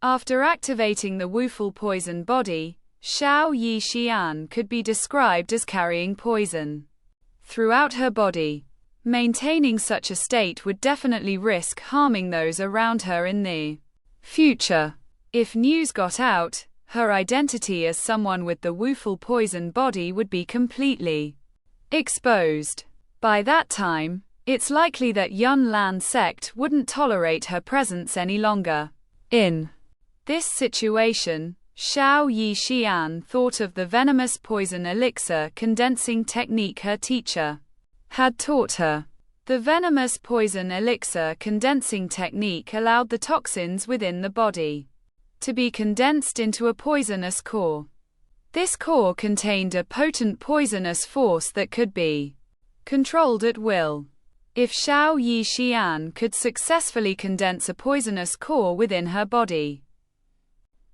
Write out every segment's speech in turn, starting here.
After activating the Wuful poison body, Xiao Yi Xian could be described as carrying poison throughout her body. Maintaining such a state would definitely risk harming those around her in the future. If news got out, her identity as someone with the Wuful poison body would be completely exposed. By that time, it's likely that Yun Lan sect wouldn't tolerate her presence any longer. In this situation, Xiao Yi Xian thought of the venomous poison elixir condensing technique her teacher had taught her. The venomous poison elixir condensing technique allowed the toxins within the body to be condensed into a poisonous core. This core contained a potent poisonous force that could be controlled at will. If Xiao Yi Xian could successfully condense a poisonous core within her body,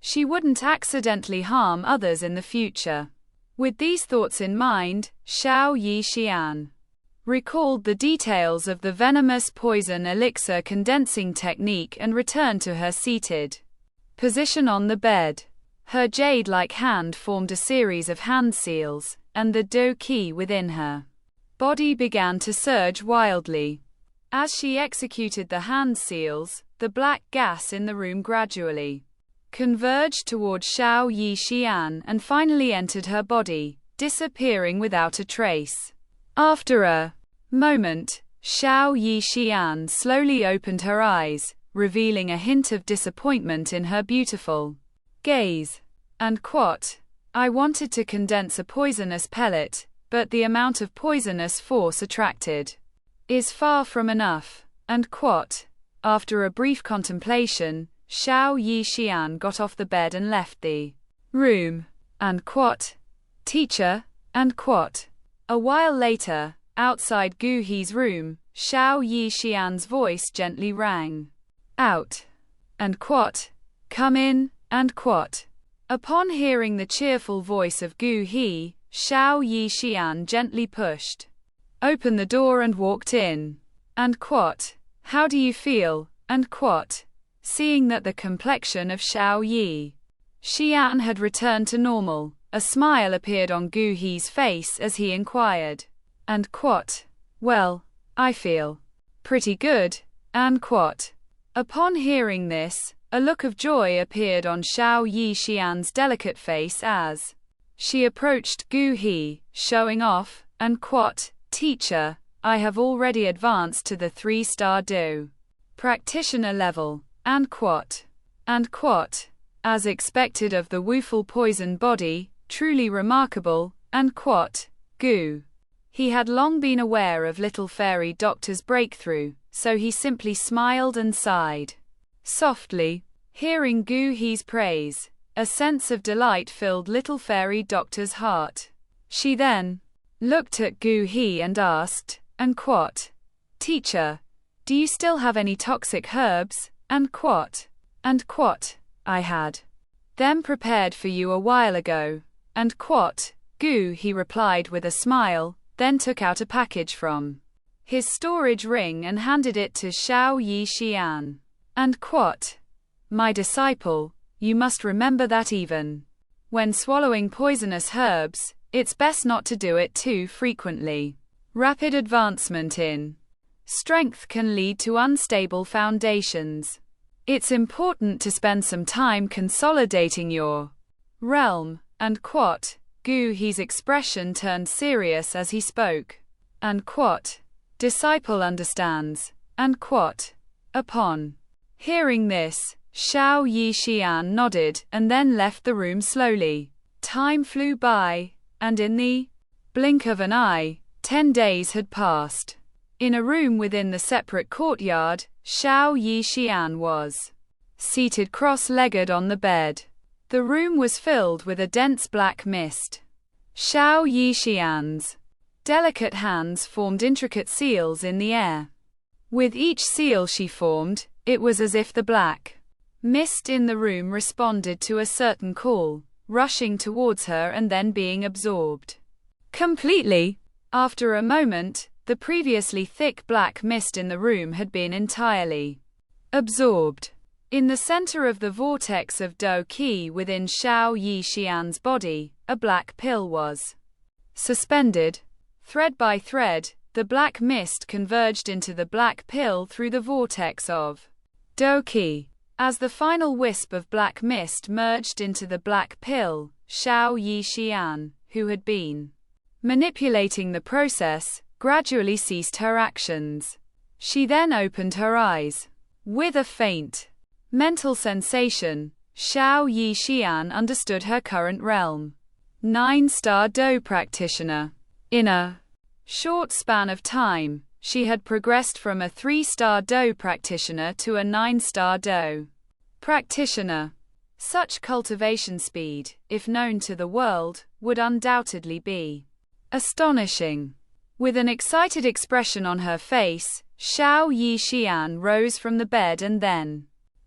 she wouldn't accidentally harm others in the future. With these thoughts in mind, Xiao Yi Xian recalled the details of the venomous poison elixir condensing technique and returned to her seated position on the bed. Her jade-like hand formed a series of hand seals, and the Do Qi within her body began to surge wildly. As she executed the hand seals, the black gas in the room gradually converged toward Xiao Yi Xian and finally entered her body, disappearing without a trace. After a moment, Xiao Yi Xian slowly opened her eyes, revealing a hint of disappointment in her beautiful gaze. And quote, I wanted to condense a poisonous pellet, but the amount of poisonous force attracted is far from enough. And quote, after a brief contemplation, Xiao Yi Xian got off the bed and left the room. And quote, teacher, and quote. A while later, outside Gu He's room, Xiao Yi Xian's voice gently rang out. And quote, come in, and quote. Upon hearing the cheerful voice of Gu He, Xiao Yi Xian gently pushed open the door and walked in. And quote, how do you feel? And quote. Seeing that the complexion of Xiao Yi Xian had returned to normal, a smile appeared on Gu He's face as he inquired. And quote, well, I feel pretty good, and quote. Upon hearing this, a look of joy appeared on Xiao Yi Xian's delicate face as she approached Gu He, showing off, and quote, teacher, I have already advanced to the 3-star Do practitioner level, and quote. And quote, as expected of the Wuful poison body, truly remarkable, and quote, Gu. He had long been aware of Little Fairy Doctor's breakthrough, so he simply smiled and sighed softly. Hearing Gu He's praise, a sense of delight filled Little Fairy Doctor's heart. She then looked at Gu He and asked, and quote, teacher, do you still have any toxic herbs? And quote, I had them prepared for you a while ago. And quote, Gu He replied with a smile, then took out a package from his storage ring and handed it to Xiao Yi Xian. And quote, my disciple, you must remember that even when swallowing poisonous herbs, it's best not to do it too frequently. Rapid advancement in strength can lead to unstable foundations. It's important to spend some time consolidating your realm. And quote, Gu He's expression turned serious as he spoke. And quote, disciple understands. And quote. Upon hearing this, Xiao Yi Xian nodded and then left the room slowly. Time flew by, and in the blink of an eye, 10 days had passed. In a room within the separate courtyard, Xiao Yi Xian was seated cross-legged on the bed. The room was filled with a dense black mist. Xiao Yi Xian's delicate hands formed intricate seals in the air. With each seal she formed, it was as if the black mist in the room responded to a certain call, rushing towards her and then being absorbed completely. After a moment, the previously thick black mist in the room had been entirely absorbed. In the center of the vortex of Btth within Xiao Yixian's body, a black pill was suspended. Thread by thread, the black mist converged into the black pill through the vortex of Btth. As the final wisp of black mist merged into the black pill, Xiao Yixian, who had been manipulating the process, gradually ceased her actions. She then opened her eyes. With a faint mental sensation, Xiao Yixian understood her current realm. 9-star Do practitioner. In a short span of time, she had progressed from a 3-star Do practitioner to a 9-star Do practitioner. Such cultivation speed, if known to the world, would undoubtedly be astonishing. With an excited expression on her face, Xiao Yixian rose from the bed and then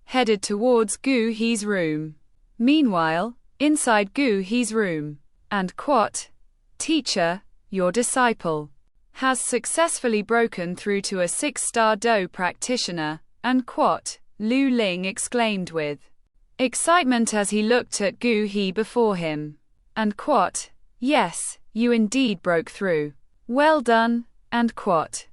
headed towards Gu He's room. Meanwhile, inside Gu He's room, and quote, "Teacher, your disciple has successfully broken through to a 6-star Do practitioner," and quote, Lu Ling exclaimed with excitement as he looked at Gu He before him. And quote, "Yes, you indeed broke through. Well done," and quote.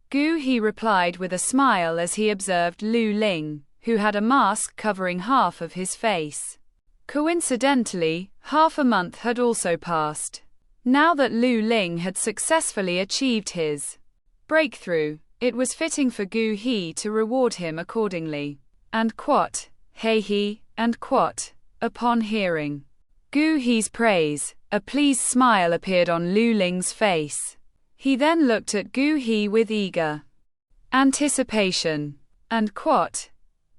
Gu He replied with a smile as he observed Lu Ling, who had a mask covering half of his face. Coincidentally, half a month had also passed. Now that Lu Ling had successfully achieved his breakthrough, it was fitting for Gu He to reward him accordingly. And quote, "Hey he," and quote. Upon hearing Gu He's praise, a pleased smile appeared on Lu Ling's face. He then looked at Gu He with eager anticipation. And quote,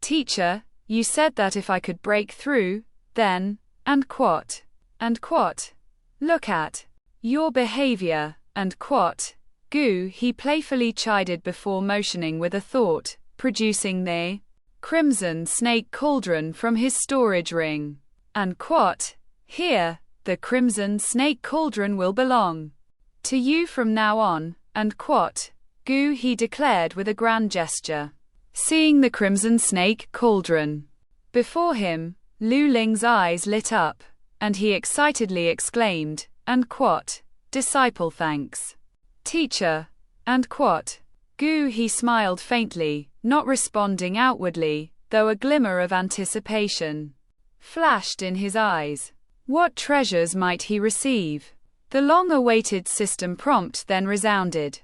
"Teacher, you said that if I could break through, then," and quote. "Look at your behavior," and quote. Gu He playfully chided before motioning with a thought, producing the crimson snake cauldron from his storage ring. And quote, "Here, the crimson snake cauldron will belong to you from now on," and quote. Gu He declared with a grand gesture. Seeing the crimson snake cauldron before him, Lu Ling's eyes lit up, and he excitedly exclaimed, and quote, "Disciple thanks, teacher," and quote. Gu He smiled faintly, not responding outwardly, though a glimmer of anticipation flashed in his eyes. What treasures might he receive? The long-awaited system prompt then resounded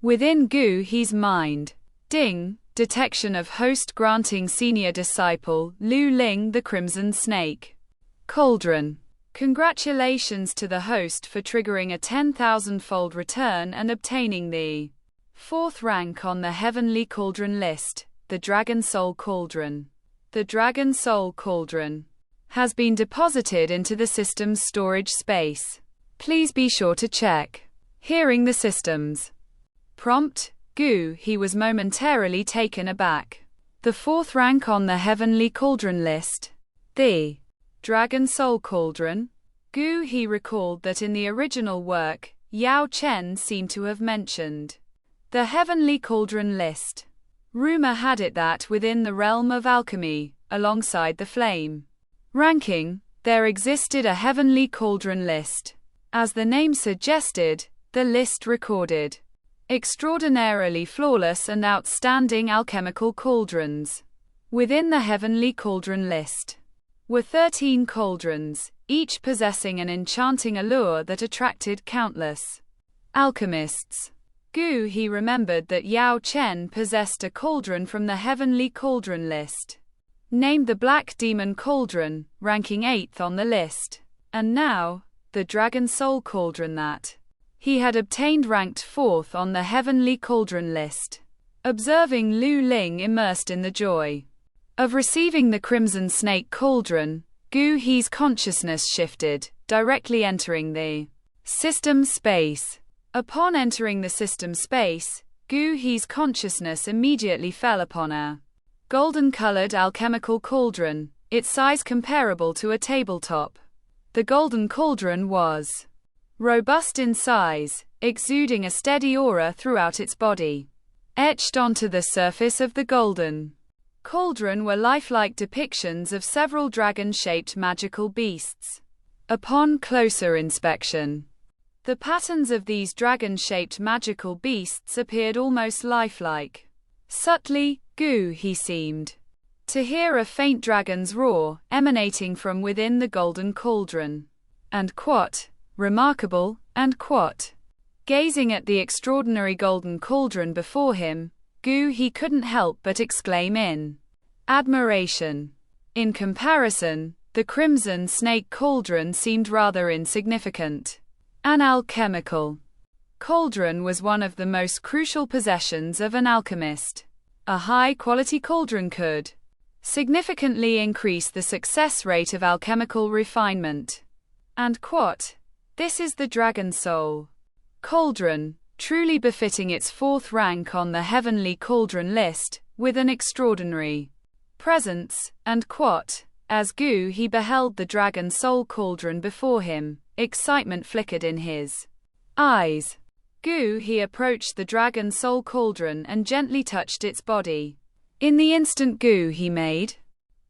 within Gu He's mind. Ding! Detection of host granting senior disciple Lu Ling the Crimson Snake Cauldron. Congratulations to the host for triggering a 10,000-fold return and obtaining the 4th rank on the Heavenly Cauldron list, the Dragon Soul Cauldron. The Dragon Soul Cauldron has been deposited into the system's storage space. Please be sure to check. Hearing the system's prompt, Gu He was momentarily taken aback. The 4th rank on the Heavenly Cauldron list. The Dragon Soul Cauldron? Gu He recalled that in the original work, Yao Chen seemed to have mentioned the Heavenly Cauldron list. Rumor had it that within the realm of alchemy, alongside the flame ranking, there existed a Heavenly Cauldron list. As the name suggested, the list recorded extraordinarily flawless and outstanding alchemical cauldrons. Within the Heavenly Cauldron list were 13 cauldrons, each possessing an enchanting allure that attracted countless alchemists. Gu He remembered that Yao Chen possessed a cauldron from the Heavenly Cauldron list, named the Black Demon Cauldron, ranking 8th on the list. And now, the Dragon Soul Cauldron that he had obtained ranked 4th on the Heavenly Cauldron list. Observing Lu Ling immersed in the joy of receiving the Crimson Snake Cauldron, Gu He's consciousness shifted, directly entering the system space. Upon entering the system space, Gu He's consciousness immediately fell upon a golden-colored alchemical cauldron, its size comparable to a tabletop. The golden cauldron was robust in size, exuding a steady aura throughout its body. Etched onto the surface of the golden cauldron were lifelike depictions of several dragon-shaped magical beasts. Upon closer inspection, the patterns of these dragon-shaped magical beasts appeared almost lifelike. Subtly, he seemed to hear a faint dragon's roar emanating from within the golden cauldron. And remarkable, and gazing at the extraordinary golden cauldron before him, he couldn't help but exclaim in admiration. In comparison, the crimson snake cauldron seemed rather insignificant. An alchemical cauldron was one of the most crucial possessions of an alchemist. A high-quality cauldron could significantly increase the success rate of alchemical refinement. And this is the Dragon Soul cauldron, truly befitting its fourth rank on the heavenly cauldron list, with an extraordinary presence. And as he beheld the Dragon Soul cauldron before him, excitement flickered in his eyes. He approached the Dragon Soul cauldron and gently touched its body. In the instant he made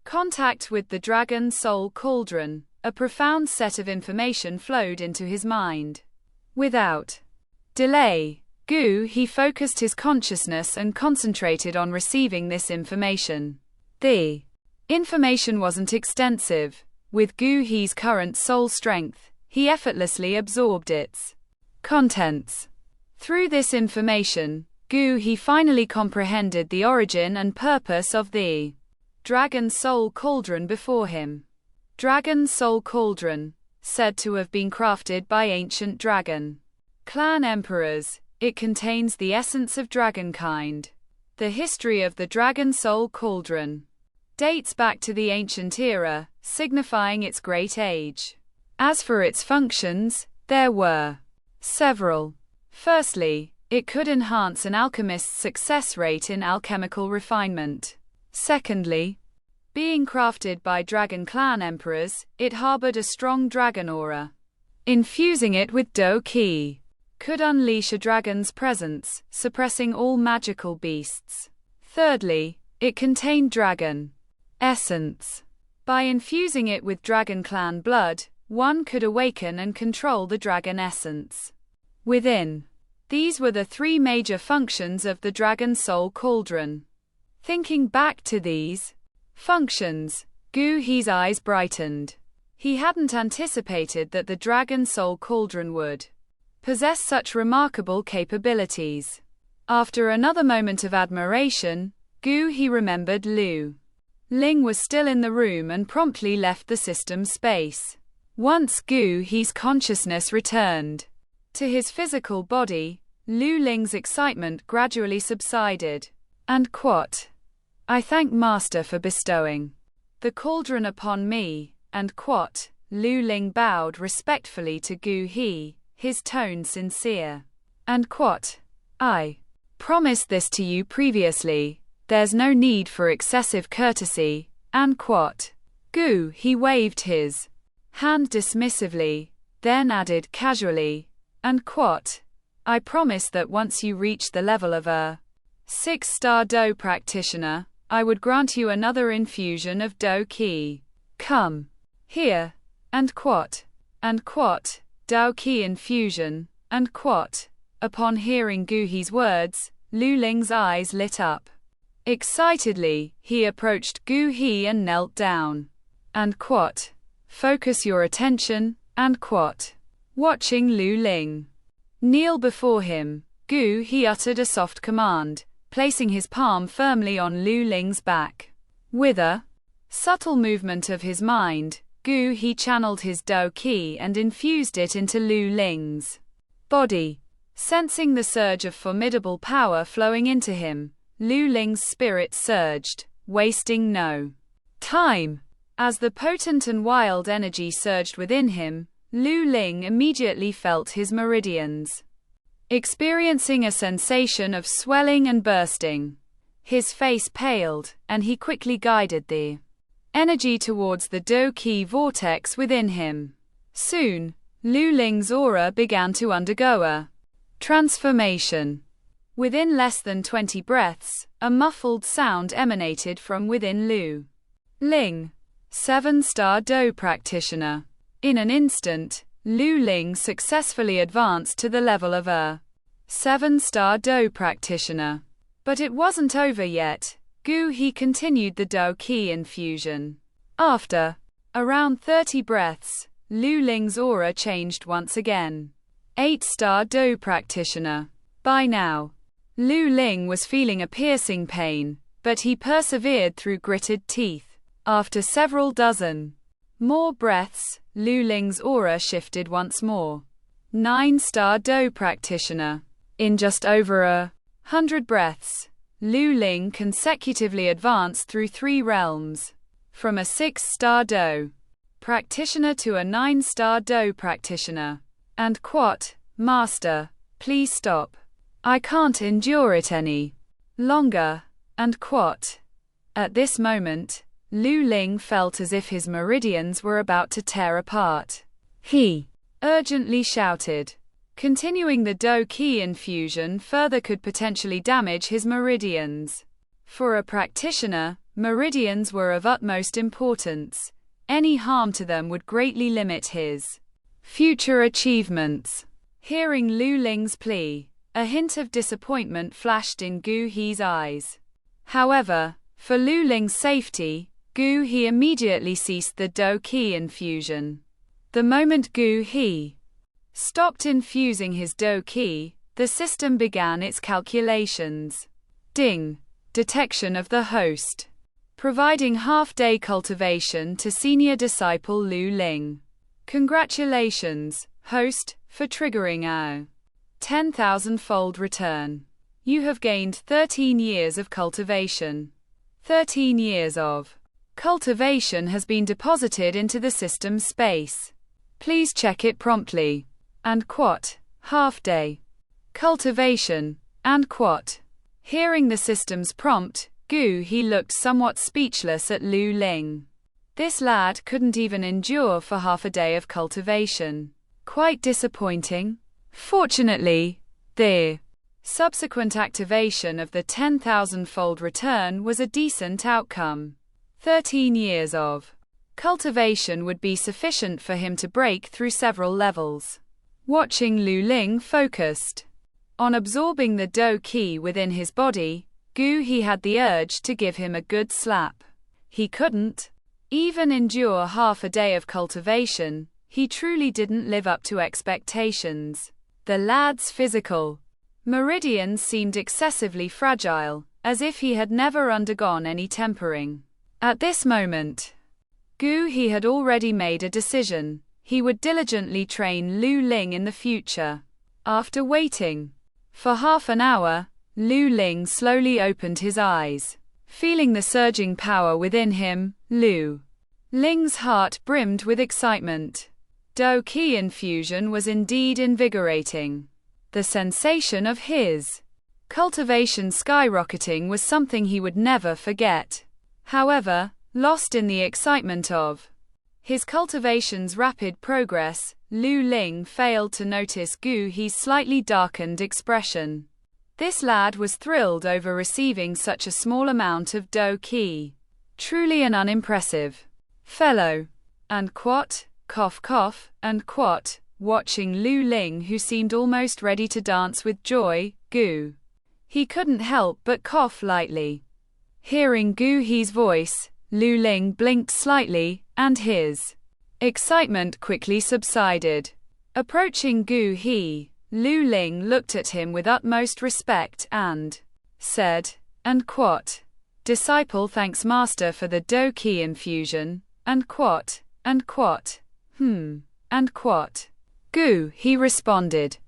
contact with the Dragon Soul cauldron, a profound set of information flowed into his mind. Without delay, he focused his consciousness and concentrated on receiving this information. The information wasn't extensive. With He's current soul strength, he effortlessly absorbed its contents. Through this information, he finally comprehended the origin and purpose of the Dragon Soul cauldron before him. Dragon Soul cauldron, said to have been crafted by ancient dragon clan emperors, it contains the essence of dragonkind. The history of the Dragon Soul cauldron dates back to the ancient era, signifying its great age. As for its functions, there were several. Firstly, it could enhance an alchemist's success rate in alchemical refinement. Secondly, being crafted by dragon clan emperors, it harbored a strong dragon aura. Infusing it with Btth could unleash a dragon's presence, suppressing all magical beasts. Thirdly, it contained dragon essence. By infusing it with dragon clan blood, one could awaken and control the dragon essence within. These were the three major functions of the Dragon Soul cauldron. Thinking back to these functions, He's eyes brightened. He hadn't anticipated that the Dragon Soul cauldron would possess such remarkable capabilities. After another moment of admiration, he remembered Lu Ling was still in the room and promptly left the system space. Once He's consciousness returned to his physical body, Lu Ling's excitement gradually subsided. And I thank Master for bestowing the cauldron upon me. And Lu Ling bowed respectfully to He, his tone sincere. And I promised this to you previously. There's no need for excessive courtesy. And he waved his hand dismissively, then added casually, and I promise that once you reach the level of a 6-star Do practitioner, I would grant you another infusion of Btth. Come here. And Btth infusion. And upon hearing He's words, Lu Ling's eyes lit up. Excitedly, he approached He and knelt down. And focus your attention. And watching Lu Ling kneel before him, he uttered a soft command, placing his palm firmly on Lu Ling's back. With a subtle movement of his mind, he channeled his Btth and infused it into Lu Ling's body. Sensing the surge of formidable power flowing into him, Lu Ling's spirit surged, wasting no time. As the potent and wild energy surged within him, Lu Ling immediately felt his meridians experiencing a sensation of swelling and bursting. His face paled, and he quickly guided the energy towards the Btth vortex within him. Soon, Lu Ling's aura began to undergo a transformation. Within less than 20 breaths, a muffled sound emanated from within Lu Ling. 7-star Do practitioner. In an instant, Lu Ling successfully advanced to the level of a 7-star Do practitioner. But it wasn't over yet. He continued the Do Qi infusion. After around 30 breaths, Lu Ling's aura changed once again. 8-star Do practitioner. By now, Lu Ling was feeling a piercing pain, but he persevered through gritted teeth. After several dozen more breaths, Lu Ling's aura shifted once more. 9-star Do practitioner. In just over 100 breaths, Lu Ling consecutively advanced through 3 realms. From a 6-star Do practitioner to a 9-star Do practitioner. And quote, "Master, please stop. I can't endure it any longer." And quote. At this moment, Lu Ling felt as if his meridians were about to tear apart. He urgently shouted. Continuing the Do Qi infusion further could potentially damage his meridians. For a practitioner, meridians were of utmost importance. Any harm to them would greatly limit his future achievements. Hearing Lu Ling's plea, a hint of disappointment flashed in Gu He's eyes. However, for Lu Ling's safety, Gu He immediately ceased the Do Qi infusion. The moment Gu He stopped infusing his Do Qi, the system began its calculations. Ding. Detection of the host. Providing half-day cultivation to senior disciple Lu Ling. Congratulations, host, for triggering a 10,000-fold return. You have gained 13 years of cultivation. 13 years of cultivation has been deposited into the system space. Please check it promptly. And quote, half-day cultivation, and quote. Hearing the system's prompt, He looked somewhat speechless at Lu Ling. This lad couldn't even endure for half a day of cultivation. Quite disappointing. Fortunately, the subsequent activation of the 10,000-fold return was a decent outcome. 13 years of cultivation would be sufficient for him to break through several levels. Watching Lu Ling focused on absorbing the Do Qi within his body, He had the urge to give him a good slap. He couldn't even endure half a day of cultivation. He truly didn't live up to expectations. The lad's physical meridians seemed excessively fragile, as if he had never undergone any tempering. At this moment, He had already made a decision. He would diligently train Lu Ling in the future. After waiting for half an hour, Lu Ling slowly opened his eyes. Feeling the surging power within him, Lu Ling's heart brimmed with excitement. Do Qi infusion was indeed invigorating. The sensation of his cultivation skyrocketing was something he would never forget. However, lost in the excitement of his cultivation's rapid progress, Lu Ling failed to notice He's slightly darkened expression. This lad was thrilled over receiving such a small amount of Do Qi. Truly an unimpressive fellow. And quote, cough cough, and quote, watching Lu Ling, who seemed almost ready to dance with joy, he couldn't help but cough lightly. Hearing He's voice, Lu Ling blinked slightly, and his excitement quickly subsided. Approaching He, Lu Ling looked at him with utmost respect and said, and quote, "Disciple thanks master for the Do Qi infusion," and quote, and quote. And quote. He responded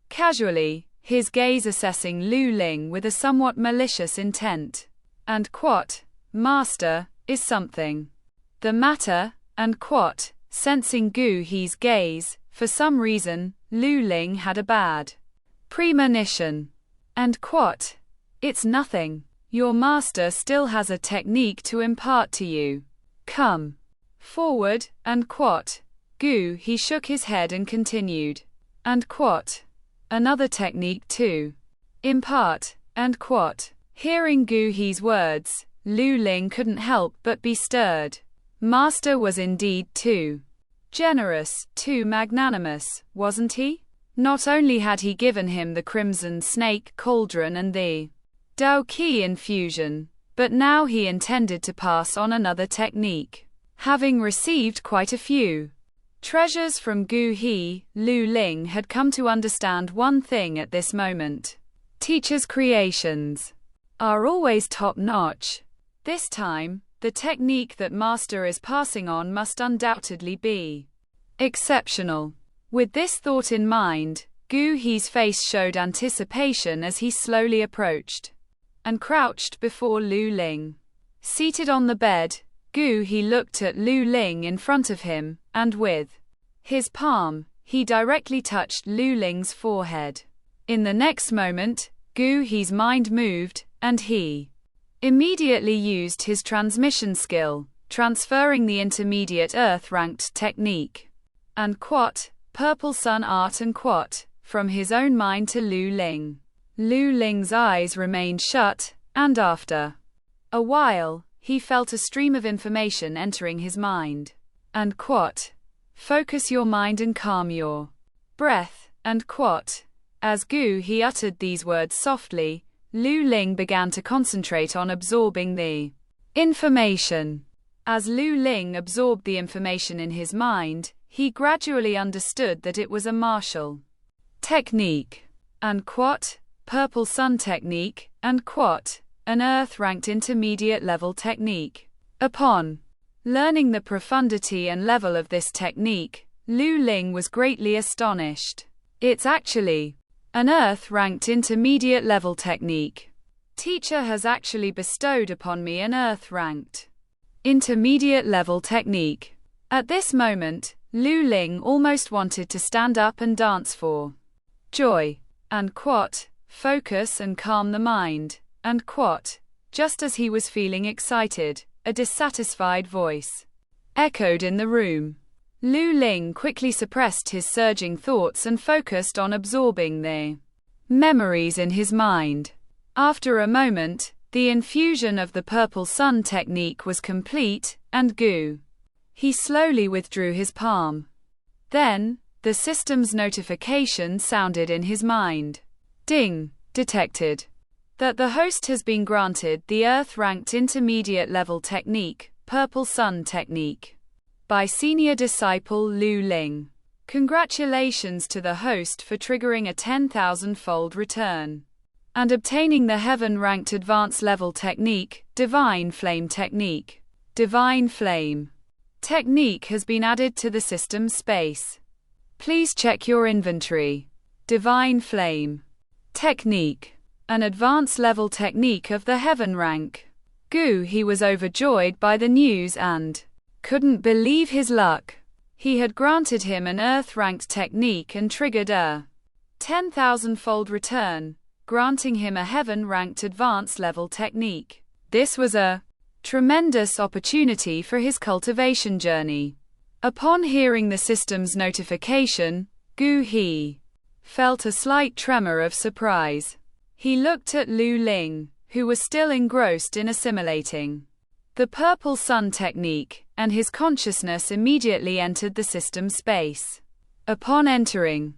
casually, his gaze assessing Lu Ling with a somewhat malicious intent. And quote, "Master, is something the matter?" And quote. Sensing He's gaze, for some reason, Lu Ling had a bad premonition. And quote, "It's nothing. Your master still has a technique to impart to you. Come forward," and quote. He shook his head and continued. And quote, "Another technique too. impart, and quat. Hearing Gu He's words, Lu Ling couldn't help but be stirred. Master was indeed too generous, too magnanimous, wasn't he? Not only had he given him the crimson snake cauldron and the Dao Qi infusion, but now he intended to pass on another technique. Having received quite a few treasures from Gu He, Lu Ling had come to understand one thing at this moment. Teachers' creations are always top-notch. This time, the technique that Master is passing on must undoubtedly be exceptional. With this thought in mind, Gu He's face showed anticipation as he slowly approached and crouched before Lu Ling. Seated on the bed, Gu He looked at Lu Ling in front of him, and with his palm, he directly touched Lu Ling's forehead. In the next moment, Gu He's mind moved, and he immediately used his transmission skill, transferring the intermediate earth-ranked technique and quat, Purple Sun art and quat, from his own mind to Lu Ling. Lu Ling's eyes remained shut, and after a while, he felt a stream of information entering his mind. And quat, focus your mind and calm your breath, and quat. As Gu He uttered these words softly, Lu Ling began to concentrate on absorbing the information. As Lu Ling absorbed the information in his mind, he gradually understood that it was a martial technique, and quat, Purple Sun technique, and quat, an earth-ranked intermediate level technique. Upon learning the profundity and level of this technique, Lu Ling was greatly astonished. It's actually an earth-ranked intermediate level technique. Teacher has actually bestowed upon me an earth-ranked intermediate level technique. At this moment, Lu Ling almost wanted to stand up and dance for joy. And quat, focus and calm the mind. And quat, just as he was feeling excited, a dissatisfied voice echoed in the room. Lu Ling quickly suppressed his surging thoughts and focused on absorbing the memories in his mind. After a moment, the infusion of the Purple Sun technique was complete, and Gu He slowly withdrew his palm. Then, the system's notification sounded in his mind. Ding! Detected that the host has been granted the Earth-ranked intermediate level technique, Purple Sun technique, by senior disciple Lu Ling. Congratulations to the host for triggering a 10,000-fold return and obtaining the heaven-ranked advanced level technique, Divine Flame technique. Divine Flame technique has been added to the system space. Please check your inventory. Divine Flame technique, an advanced level technique of the heaven rank. Gu He was overjoyed by the news and couldn't believe his luck. He had granted him an earth-ranked technique and triggered a 10,000-fold return, granting him a heaven-ranked advanced level technique. This was a tremendous opportunity for his cultivation journey. Upon hearing the system's notification, Gu He felt a slight tremor of surprise. He looked at Lu Ling, who was still engrossed in assimilating the Purple Sun technique, and his consciousness immediately entered the system space. Upon entering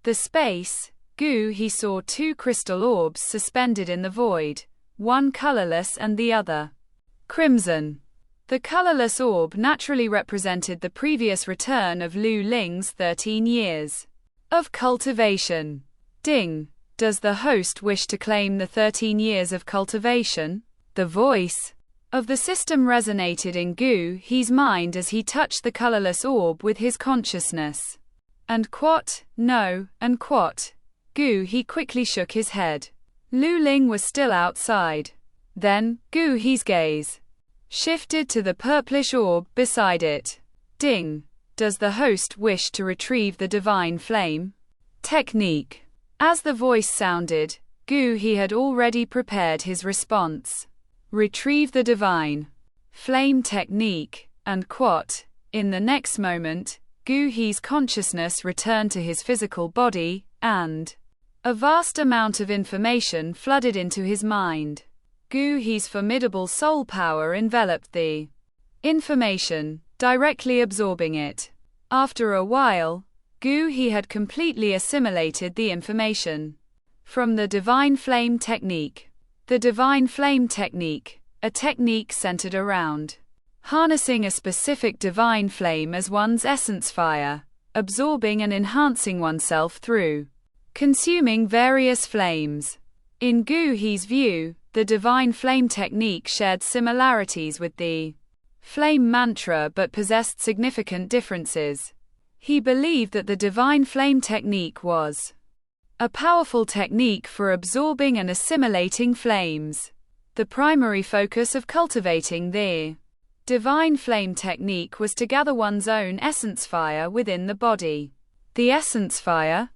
the space, Gu He saw two crystal orbs suspended in the void, one colorless and the other crimson. The colorless orb naturally represented the previous return of Lu Ling's 13 years of cultivation. Ding! Does the host wish to claim the 13 years of cultivation? The voice of the system resonated in Gu He's mind as he touched the colorless orb with his consciousness. And quat, no, and quat. Gu He quickly shook his head. Lu Ling was still outside. Then, Gu He's gaze shifted to the purplish orb beside it. Ding! Does the host wish to retrieve the Divine Flame technique? As the voice sounded, Gu He had already prepared his response. Retrieve the Divine Flame technique, and quat. In the next moment, Gu He's consciousness returned to his physical body, and A vast amount of information flooded into his mind. Gu He's formidable soul power enveloped the information, directly absorbing it. After a while, Gu He had completely assimilated the information. From the Divine Flame Technique. The Divine Flame Technique, a technique centered around harnessing a specific divine flame as one's essence fire, absorbing and enhancing oneself through consuming various flames. In Gu He's view, the Divine Flame Technique shared similarities with the flame mantra but possessed significant differences. He believed that the Divine Flame Technique was a powerful technique for absorbing and assimilating flames. The primary focus of cultivating the Divine Flame Technique was to gather one's own essence fire within the body. The essence fire,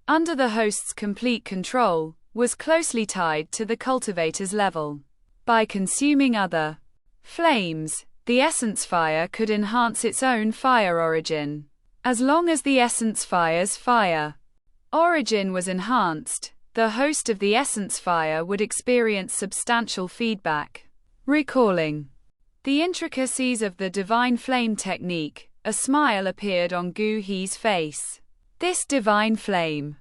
under the host's complete control, was closely tied to the cultivator's level. By consuming other flames, the essence fire could enhance its own fire origin. As long as the essence fire's fire origin was enhanced, the host of the essence fire would experience substantial feedback. Recalling the intricacies of the Divine Flame Technique, a smile appeared on Gu He's face. This Divine Flame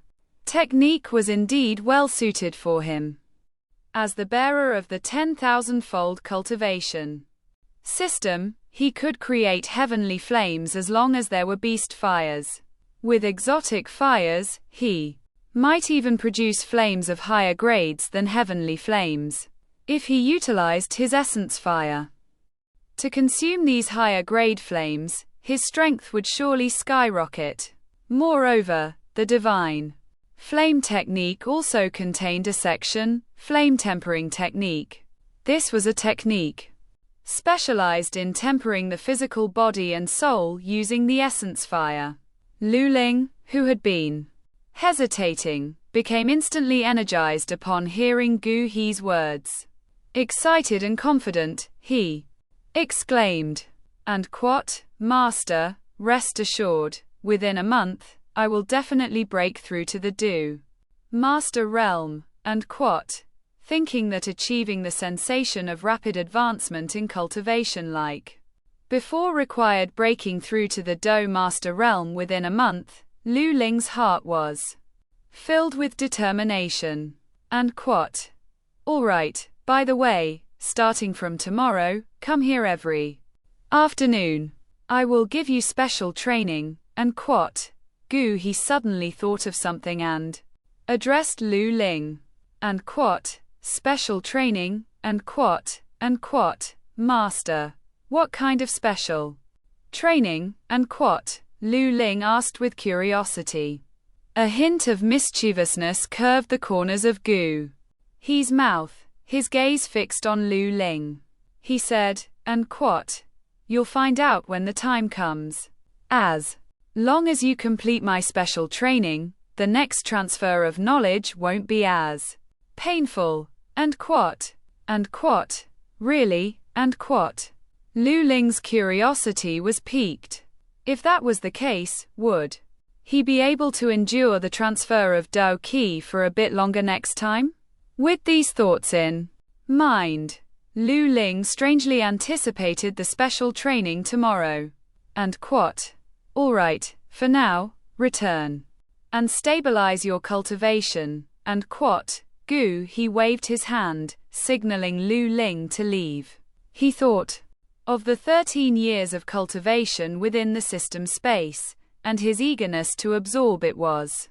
Technique was indeed well suited for him. As the bearer of the 10,000-fold cultivation system, he could create heavenly flames as long as there were beast fires. With exotic fires, he might even produce flames of higher grades than heavenly flames. If he utilized his essence fire to consume these higher grade flames, his strength would surely skyrocket. Moreover, the Divine Flame Technique also contained a section, Flame Tempering Technique. This was a technique specialized in tempering the physical body and soul using the essence fire. Lu Ling, who had been hesitating, became instantly energized upon hearing Gu He's words. Excited and confident, he exclaimed, "And quote, Master, rest assured, within a month, I will definitely break through to the Do Master realm," and quote, thinking that achieving the sensation of rapid advancement in cultivation like before required breaking through to the Do Master realm within a month. Lu Ling's heart was filled with determination. And quote, "All right, by the way, starting from tomorrow, come here every afternoon. I will give you special training," and quote. Gu He suddenly thought of something and addressed Lu Ling. And quote, "Special training," and quote, "Master. What kind of special training?" and quote, Lu Ling asked with curiosity. A hint of mischievousness curved the corners of Gu He's mouth, his gaze fixed on Lu Ling. He said, and quote, "You'll find out when the time comes. As long as you complete my special training, the next transfer of knowledge won't be as painful," and quote, "Really?" and quote. Lu Ling's curiosity was piqued. If that was the case, would he be able to endure the transfer of Dao Qi for a bit longer next time? With these thoughts in mind, Lu Ling strangely anticipated the special training tomorrow. And quote, "All right, for now, return and stabilize your cultivation," and quote. Gu He waved his hand, signaling Lu Ling to leave. He thought of the 13 years of cultivation within the system space, and his eagerness to absorb it was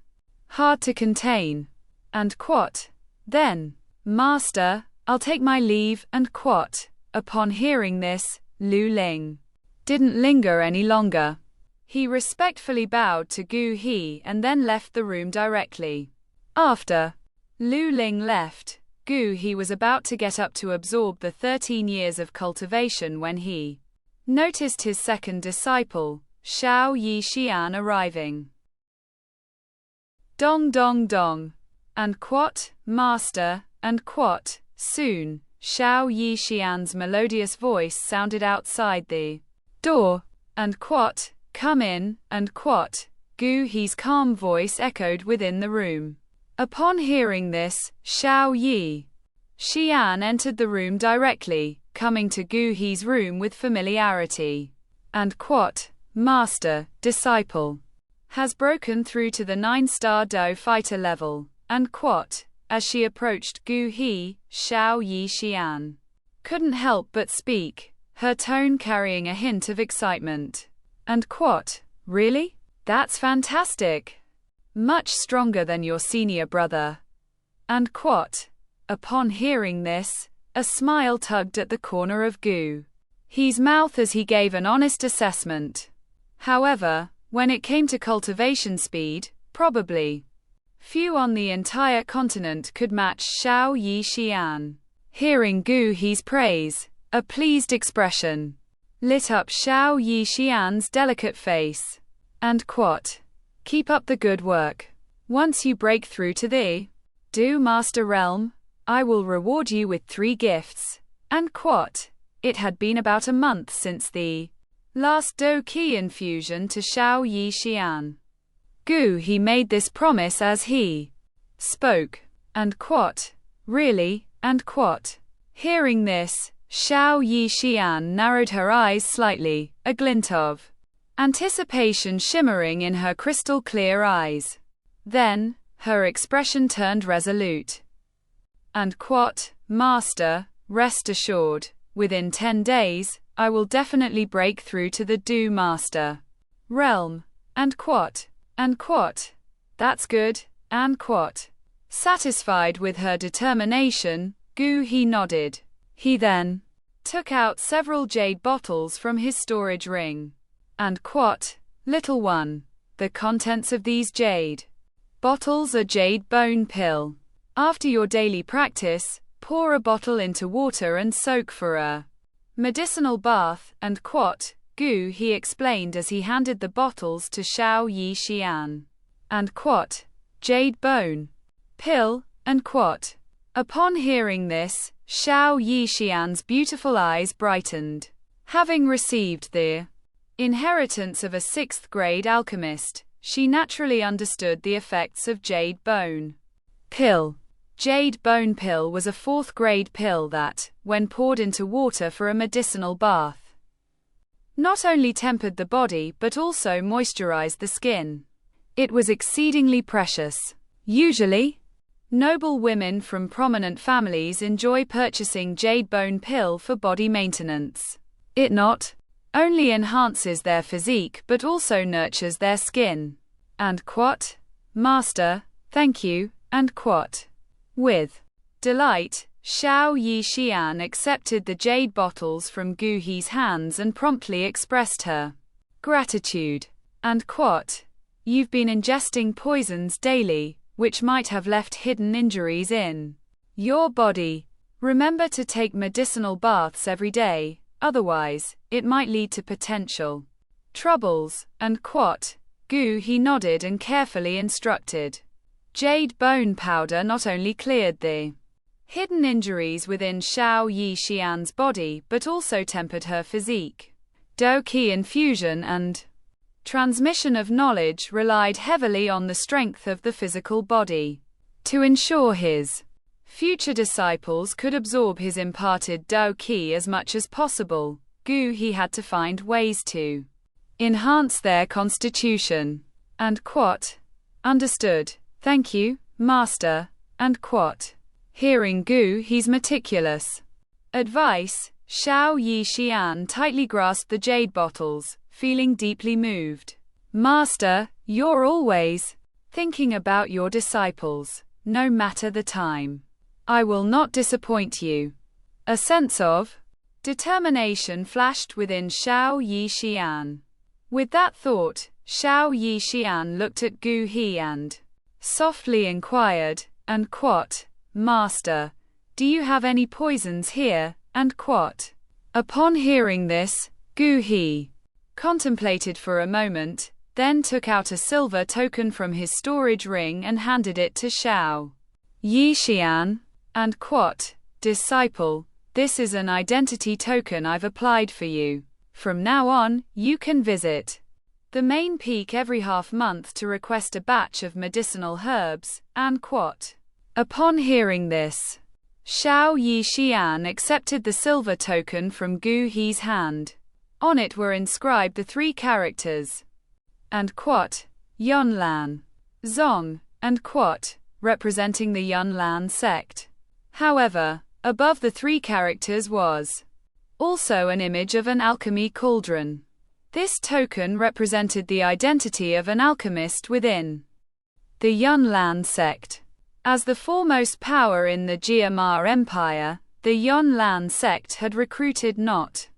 hard to contain. And quote, "Then, Master, I'll take my leave," and quote. Upon hearing this, Lu Ling didn't linger any longer. He respectfully bowed to Gu He and then left the room directly. After Lu Ling left, Gu He was about to get up to absorb the 13 years of cultivation when he noticed his second disciple, Xiao Yi Xian, arriving. Dong dong dong. And quote, "Master," and quote. Soon, Xiao Yi Xian's melodious voice sounded outside the door. And quote, "Come in," and quote. Gu He's calm voice echoed within the room. Upon hearing this, Xiao Yi Xian entered the room directly, coming to Gu He's room with familiarity. And quote, Master, disciple, has broken through to the 9-star Do fighter level, and quote, as she approached Gu He, Xiao Yi Xian couldn't help but speak, her tone carrying a hint of excitement. And quote, really? That's fantastic. Much stronger than your senior brother. And quote, upon hearing this, a smile tugged at the corner of Gu He's mouth as he gave an honest assessment. However, when it came to cultivation speed, probably few on the entire continent could match Xiao Yi Xian. Hearing Gu He's praise, a pleased expression lit up Xiao Yi Xian's delicate face. And quote, keep up the good work. Once you break through to the Do Master realm, I will reward you with 3 gifts. And quote, it had been about a month since the last Do Qi infusion to Xiao Yi Xian. Gu He made this promise as he spoke. And quote, really? And quote, hearing this, Xiao Yi Xian narrowed her eyes slightly, a glint of anticipation shimmering in her crystal clear eyes. Then, her expression turned resolute. And quote, Master, rest assured, within 10 days, I will definitely break through to the Do Master realm. And quote, that's good, and quote. Satisfied with her determination, Gu He nodded. He then took out several jade bottles from his storage ring. And quote, little one, the contents of these jade bottles are jade bone pill. After your daily practice, pour a bottle into water and soak for a medicinal bath. And quote, Gu He explained as he handed the bottles to Xiao Yi Xian. And quote, jade bone pill. And quote, upon hearing this, Xiao Yi Xian's beautiful eyes brightened. Having received the inheritance of a 6th grade alchemist, she naturally understood the effects of jade bone pill. Jade bone pill was a 4th grade pill that, when poured into water for a medicinal bath, not only tempered the body but also moisturized the skin. It was exceedingly precious. Usually, noble women from prominent families enjoy purchasing jade bone pill for body maintenance. It not only enhances their physique but also nurtures their skin. And quote, Master, thank you. And quote, with delight, Xiao Yi Xian accepted the jade bottles from Gu He's hands and promptly expressed her gratitude. And quote, you've been ingesting poisons daily, which might have left hidden injuries in your body. Remember to take medicinal baths every day, otherwise, it might lead to potential troubles. And quote, Gu He nodded and carefully instructed. Jade bone powder not only cleared the hidden injuries within Xiao Yi Xian's body but also tempered her physique. Do Qi infusion and transmission of knowledge relied heavily on the strength of the physical body. To ensure his future disciples could absorb his imparted Do Qi as much as possible, Gu He had to find ways to enhance their constitution. And quote, understood. Thank you, Master. And quote, hearing Gu He's meticulous advice, Xiao Yi Xian tightly grasped the jade bottles, feeling deeply moved. Master, you're always thinking about your disciples, no matter the time. I will not disappoint you. A sense of determination flashed within Xiao Yi Xian. With that thought, Xiao Yi Xian looked at Gu He and softly inquired, and quote, Master, do you have any poisons here? And quote. Upon hearing this, Gu He contemplated for a moment, then took out a silver token from his storage ring and handed it to Xiao Yi Xian. And quote, disciple, this is an identity token I've applied for you. From now on, you can visit the main peak every half-month to request a batch of medicinal herbs, and quat. Upon hearing this, Xiao Yixian accepted the silver token from Gu He's hand. On it were inscribed the 3 characters, and quat, Yunlan, Zong, and quat, representing the Yunlan sect. However, above the 3 characters was also an image of an alchemy cauldron. This token represented the identity of an alchemist within the Yunlan sect. As the foremost power in the Jiama Empire, the Yunlan sect had recruited not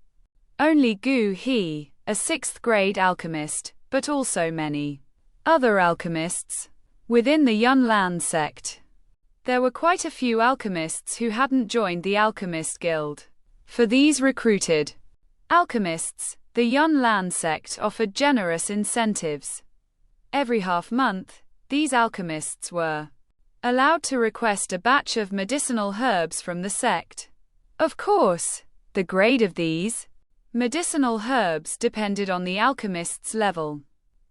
only Gu He, a 6th-grade alchemist, but also many other alchemists within the Yunlan sect. There were quite a few alchemists who hadn't joined the Alchemist Guild. For these recruited alchemists, the Yunlan sect offered generous incentives. Every half-month, these alchemists were allowed to request a batch of medicinal herbs from the sect. Of course, the grade of these medicinal herbs depended on the alchemist's level.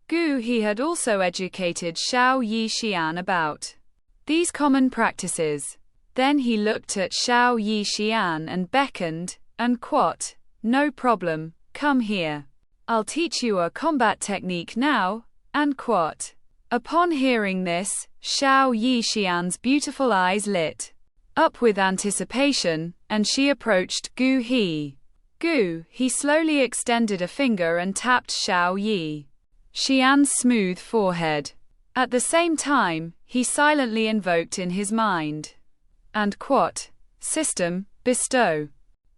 Gu He had also educated Xiao Yixian about these common practices. Then he looked at Xiao Yixian and beckoned, and quat, "No problem, come here. I'll teach you a combat technique now," and quat. Upon hearing this, Xiao Yixian's beautiful eyes lit up with anticipation, and she approached Gu He. Gu He slowly extended a finger and tapped Xiao Yixian's smooth forehead. At the same time, he silently invoked in his mind, and quat, "System, bestow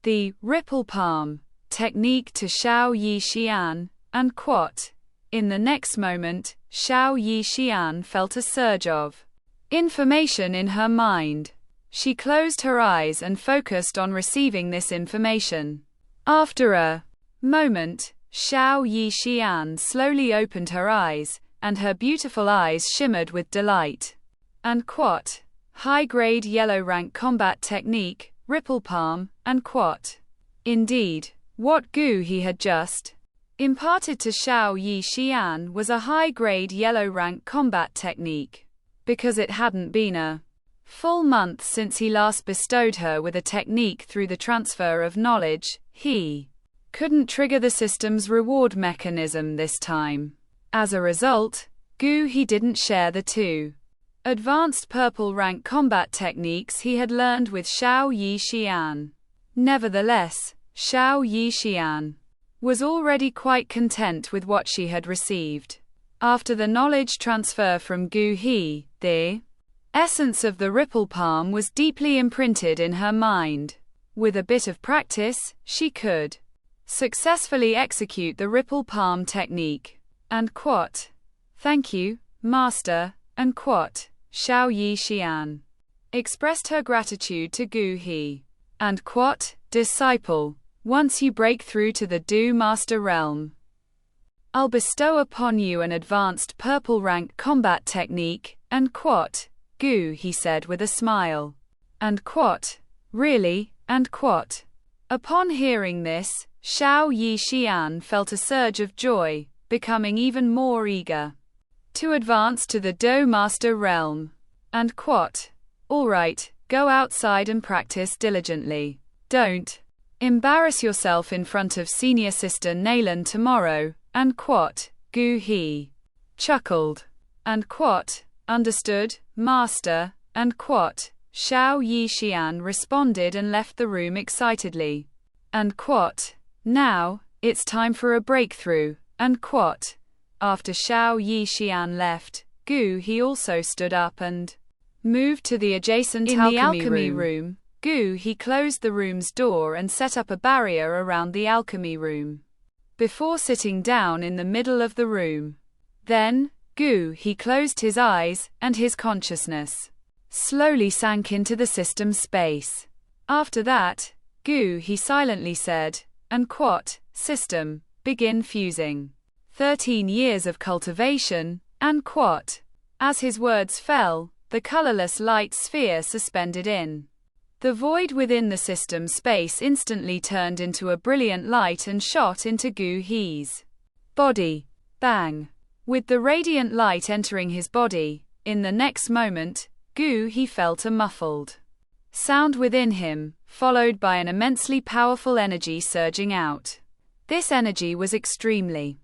the ripple palm technique to Xiao Yixian," and quat. In the next moment, Xiao Yixian felt a surge of information in her mind. She closed her eyes and focused on receiving this information. After a moment, Xiao Yixian slowly opened her eyes, and her beautiful eyes shimmered with delight. And quat, high-grade yellow rank combat technique, ripple palm, and quat. Indeed, what Gu He had just imparted to Xiao Yixian was a high-grade yellow rank combat technique. Because it hadn't been a full month since he last bestowed her with a technique through the transfer of knowledge, he couldn't trigger the system's reward mechanism this time. As a result, Gu He didn't share the 2 advanced purple rank combat techniques he had learned with Xiao Yixian. Nevertheless, Xiao Yixian was already quite content with what she had received. After the knowledge transfer from Gu He, the essence of the ripple palm was deeply imprinted in her mind. With a bit of practice, she could successfully execute the ripple palm technique. And quat, "Thank you, master," and quat. Xiao Yixian expressed her gratitude to Gu He. And quat, "Disciple, once you break through to the Do Master realm, I'll bestow upon you an advanced purple rank combat technique," and quat. Gu He said with a smile. And quat, "Really?" and quat. Upon hearing this, Xiao Yixian felt a surge of joy, becoming even more eager to advance to the Do Master realm. And quat, "All right, go outside and practice diligently. Don't embarrass yourself in front of Senior Sister Nalan tomorrow," and quat. Gu He chuckled. And quat, "Understood, master," and quat. Xiao Yixian responded and left the room excitedly. And quat, "Now, it's time for a breakthrough," and quat. After Xiao Yixian left, Gu He also stood up and moved to the adjacent alchemy room. Gu He closed the room's door and set up a barrier around the alchemy room before sitting down in the middle of the room. Then, Gu He closed his eyes, and his consciousness slowly sank into the system space. After that, Gu He silently said, and quat, "System, begin fusing. 13 years of cultivation," and quat. As his words fell, the colorless light sphere suspended in the void within the system space instantly turned into a brilliant light and shot into Gu He's body. Bang! With the radiant light entering his body, in the next moment, he felt a muffled sound within him, followed by an immensely powerful energy surging out. This energy was extremely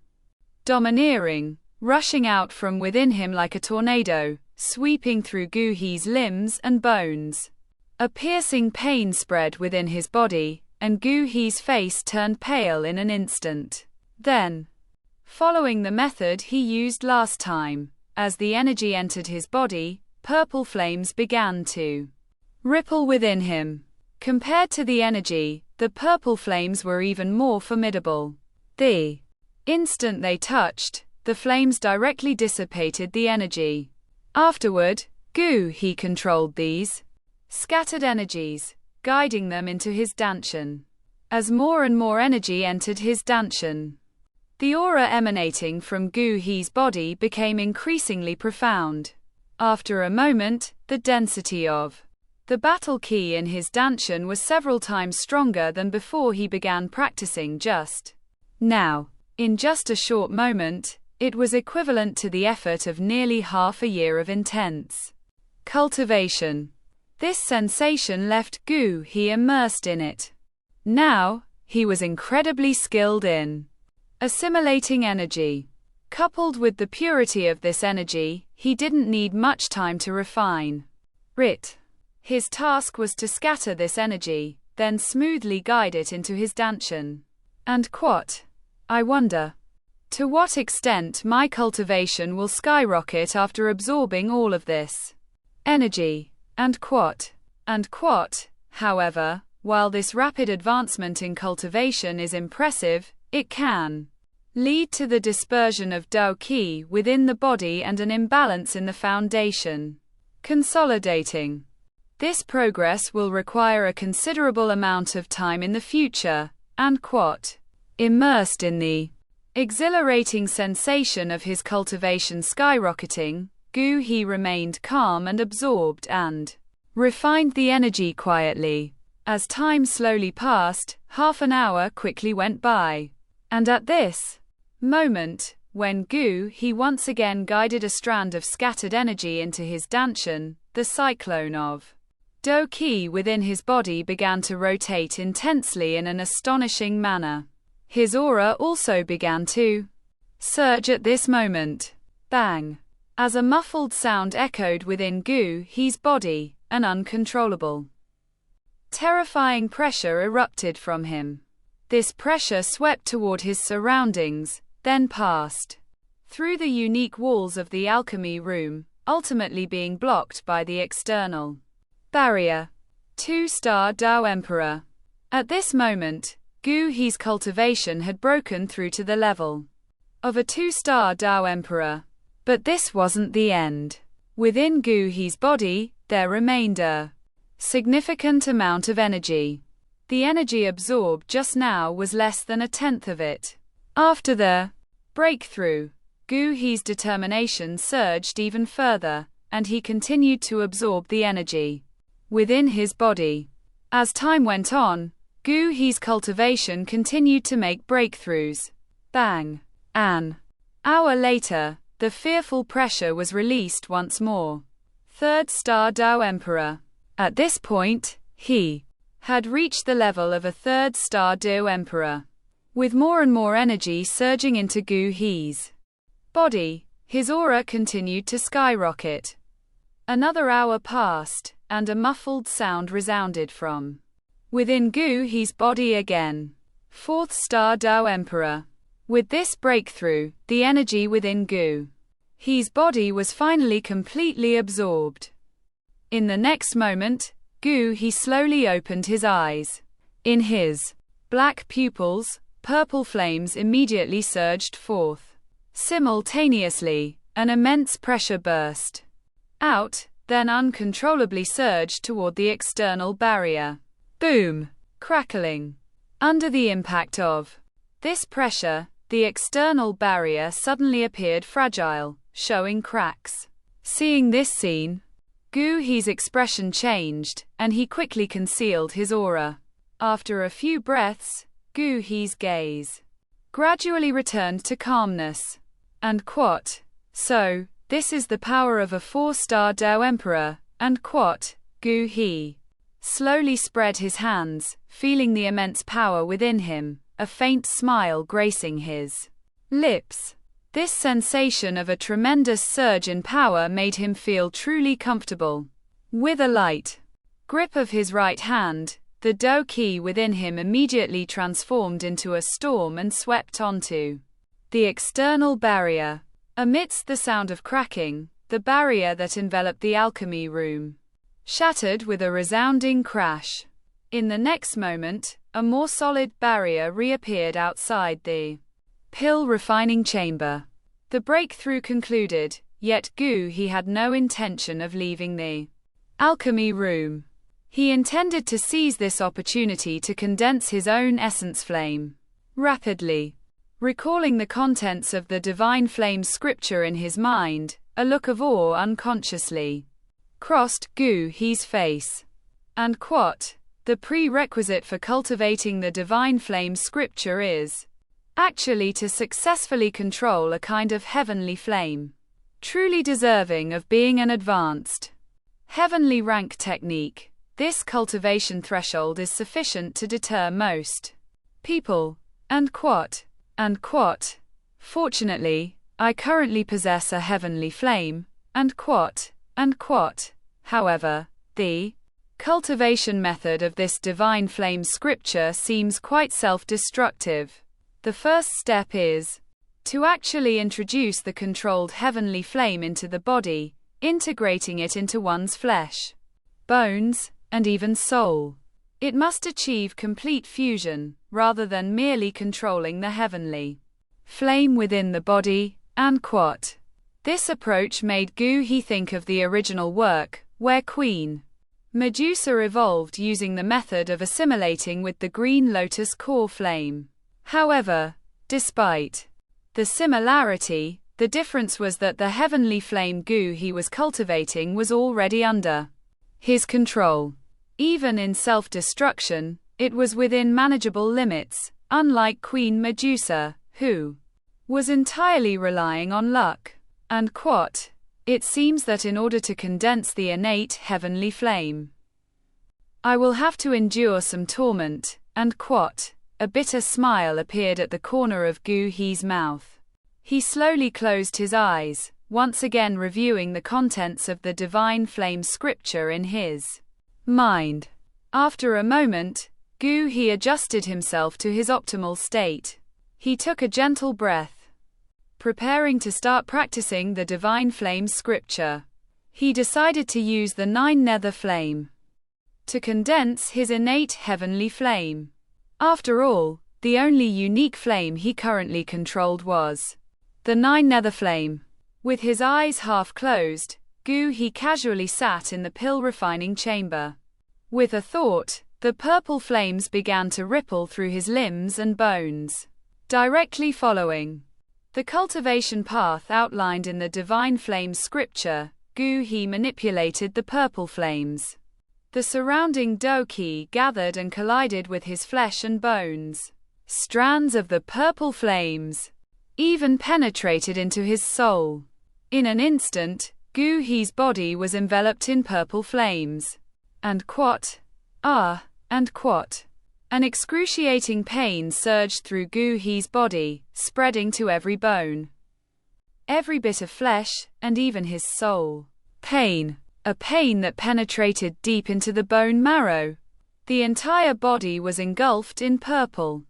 domineering, rushing out from within him like a tornado, sweeping through He's limbs and bones. A piercing pain spread within his body, and He's face turned pale in an instant. Then, following the method he used last time, as the energy entered his body, purple flames began to ripple within him. Compared to the energy, the purple flames were even more formidable. The instant they touched, the flames directly dissipated the energy. Afterward, he controlled these scattered energies, guiding them into his danshan. As more and more energy entered his danshan, the aura emanating from He's body became increasingly profound. After a moment, the density of the battle key in his danshan was several times stronger than before he began practicing just now. In just a short moment, it was equivalent to the effort of nearly half a year of intense cultivation. This sensation left he immersed in it. Now, he was incredibly skilled in assimilating energy. Coupled with the purity of this energy, he didn't need much time to refine it. His task was to scatter this energy, then smoothly guide it into his danshan. And I wonder, to what extent my cultivation will skyrocket after absorbing all of this energy. However, while this rapid advancement in cultivation is impressive, it can lead to the dispersion of Dao Qi within the body and an imbalance in the foundation. Consolidating this progress will require a considerable amount of time in the future, and immersed in the exhilarating sensation of his cultivation skyrocketing, he remained calm and absorbed and refined the energy quietly. As time slowly passed, half an hour quickly went by. And at this moment, when he once again guided a strand of scattered energy into his danshan, the cyclone of Dao Qi within his body began to rotate intensely in an astonishing manner. His aura also began to surge at this moment. Bang! As a muffled sound echoed within He's body, an uncontrollable, terrifying pressure erupted from him. This pressure swept toward his surroundings, then passed through the unique walls of the alchemy room, ultimately being blocked by the external barrier. 2-star Dao Emperor. At this moment, He's cultivation had broken through to the level of a 2-star Dao Emperor. But this wasn't the end. Within He's body, there remained a significant amount of energy. The energy absorbed just now was less than 1/10 of it. After the breakthrough, He's determination surged even further, and he continued to absorb the energy within his body. As time went on, He's cultivation continued to make breakthroughs. Bang! An hour later, the fearful pressure was released once more. 3rd-star Dao Emperor. At this point, he had reached the level of a 3rd-star Dao Emperor. With more and more energy surging into He's body, his aura continued to skyrocket. Another hour passed, and a muffled sound resounded from within He's body again. 4th-star Dao Emperor. With this breakthrough, the energy within He's body was finally completely absorbed. In the next moment, he slowly opened his eyes. In his black pupils, purple flames immediately surged forth. Simultaneously, an immense pressure burst out, then uncontrollably surged toward the external barrier. Boom! Crackling. Under the impact of this pressure, the external barrier suddenly appeared fragile, showing cracks. Seeing this scene, He's expression changed, and he quickly concealed his aura. After a few breaths, He's gaze gradually returned to calmness. and quote. So, this is the power of a 4-star Dao Emperor, and quote. Gu He slowly spread his hands, feeling the immense power within him, a faint smile gracing his lips. This sensation of a tremendous surge in power made him feel truly comfortable. With a light grip of his right hand, the Dao Qi within him immediately transformed into a storm and swept onto the external barrier. Amidst the sound of cracking, the barrier that enveloped the alchemy room shattered with a resounding crash. In the next moment, a more solid barrier reappeared outside the pill refining chamber. The breakthrough concluded, yet Gu He had no intention of leaving the alchemy room. He intended to seize this opportunity to condense his own essence flame rapidly. Recalling the contents of the divine flame scripture in his mind, a look of awe unconsciously crossed Gu He's face. And quote, the prerequisite for cultivating the divine flame scripture is actually to successfully control a kind of heavenly flame, truly deserving of being an advanced heavenly rank technique. This cultivation threshold is sufficient to deter most people. And quote. Fortunately, I currently possess a heavenly flame. And quote. However, the cultivation method of this divine flame scripture seems quite self-destructive. The first step is to actually introduce the controlled heavenly flame into the body, integrating it into one's flesh, bones, and even soul. It must achieve complete fusion, rather than merely controlling the heavenly flame within the body. And quote. This approach made Gu He think of the original work, where Queen Medusa evolved using the method of assimilating with the green lotus core flame. However, despite the similarity, the difference was that the heavenly flame Gu He was cultivating was already under his control. Even in self-destruction, it was within manageable limits, unlike Queen Medusa, who was entirely relying on luck. And quote, it seems that in order to condense the innate heavenly flame, I will have to endure some torment. And quote. A bitter smile appeared at the corner of Gu He's mouth. He slowly closed his eyes, once again reviewing the contents of the divine flame scripture in his mind. After a moment, Gu He adjusted himself to his optimal state. He took a gentle breath, preparing to start practicing the divine flame scripture. He decided to use the 9 nether flame to condense his innate heavenly flame. After all, the only unique flame he currently controlled was the 9 nether flame. With his eyes half closed, Gu He casually sat in the pill refining chamber. With a thought, the purple flames began to ripple through his limbs and bones. Directly following the cultivation path outlined in the divine flame scripture, Gu He manipulated the purple flames. The surrounding Dao Qi gathered and collided with his flesh and bones. Strands of the purple flames even penetrated into his soul. In an instant, Gu He's body was enveloped in purple flames. And quote. And quote. An excruciating pain surged through Gu He's body, spreading to every bone, every bit of flesh, and even his soul. Pain. A pain that penetrated deep into the bone marrow. The entire body was engulfed in purple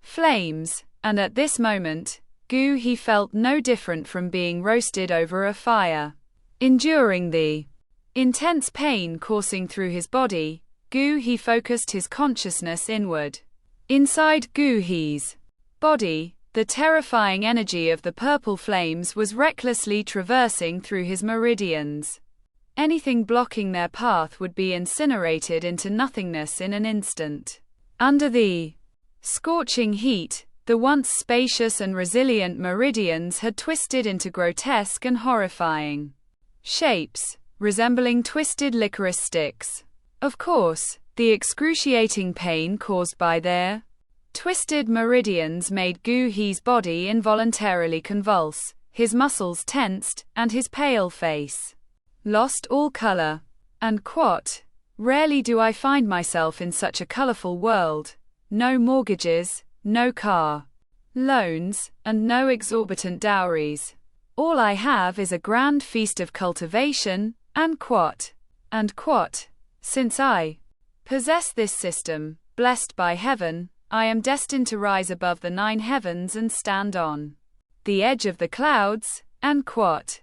flames, and at this moment, Gu He felt no different from being roasted over a fire. Enduring the intense pain coursing through his body, Gu He focused his consciousness inward. Inside Gu He's body, the terrifying energy of the purple flames was recklessly traversing through his meridians. Anything blocking their path would be incinerated into nothingness in an instant. Under the scorching heat, the once spacious and resilient meridians had twisted into grotesque and horrifying shapes, resembling twisted licorice sticks. Of course, the excruciating pain caused by their twisted meridians made Gu He's body involuntarily convulse. his muscles tensed, and his pale face lost all color. And quote, "Rarely do I find myself in such a colorful world. No mortgages, no car loans, and no exorbitant dowries. All I have is a grand feast of cultivation, and quote. Since I possess this system, blessed by heaven, I am destined to rise above the 9 heavens and stand on the edge of the clouds, and quote.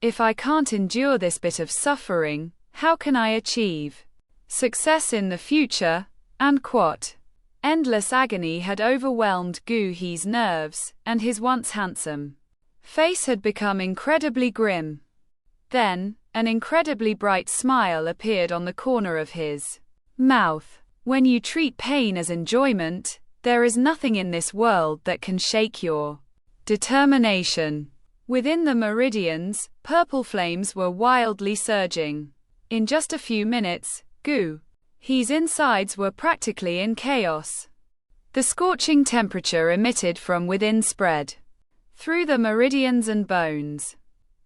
If I can't endure this bit of suffering, how can I achieve success in the future?" And quote. Endless agony had overwhelmed Gu He's nerves, and his once handsome face had become incredibly grim. Then, an incredibly bright smile appeared on the corner of his mouth. "When you treat pain as enjoyment, there is nothing in this world that can shake your determination." Within the meridians, purple flames were wildly surging. In just a few minutes, Gu He's insides were practically in chaos. The scorching temperature emitted from within spread through the meridians and bones.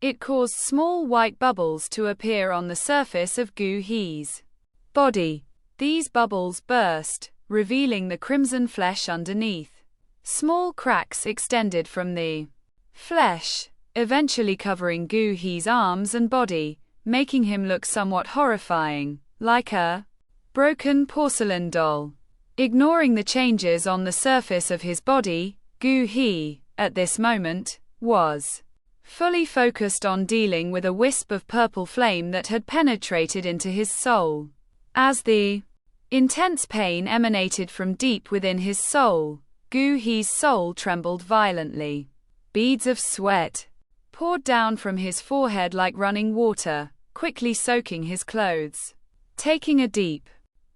It caused small white bubbles to appear on the surface of Gu He's body. These bubbles burst, revealing the crimson flesh underneath. Small cracks extended from the flesh, eventually covering Gu He's arms and body, making him look somewhat horrifying, like a broken porcelain doll. Ignoring the changes on the surface of his body, Gu He, at this moment, was fully focused on dealing with a wisp of purple flame that had penetrated into his soul. As the intense pain emanated from deep within his soul, Gu He's soul trembled violently. Beads of sweat poured down from his forehead like running water, quickly soaking his clothes. Taking a deep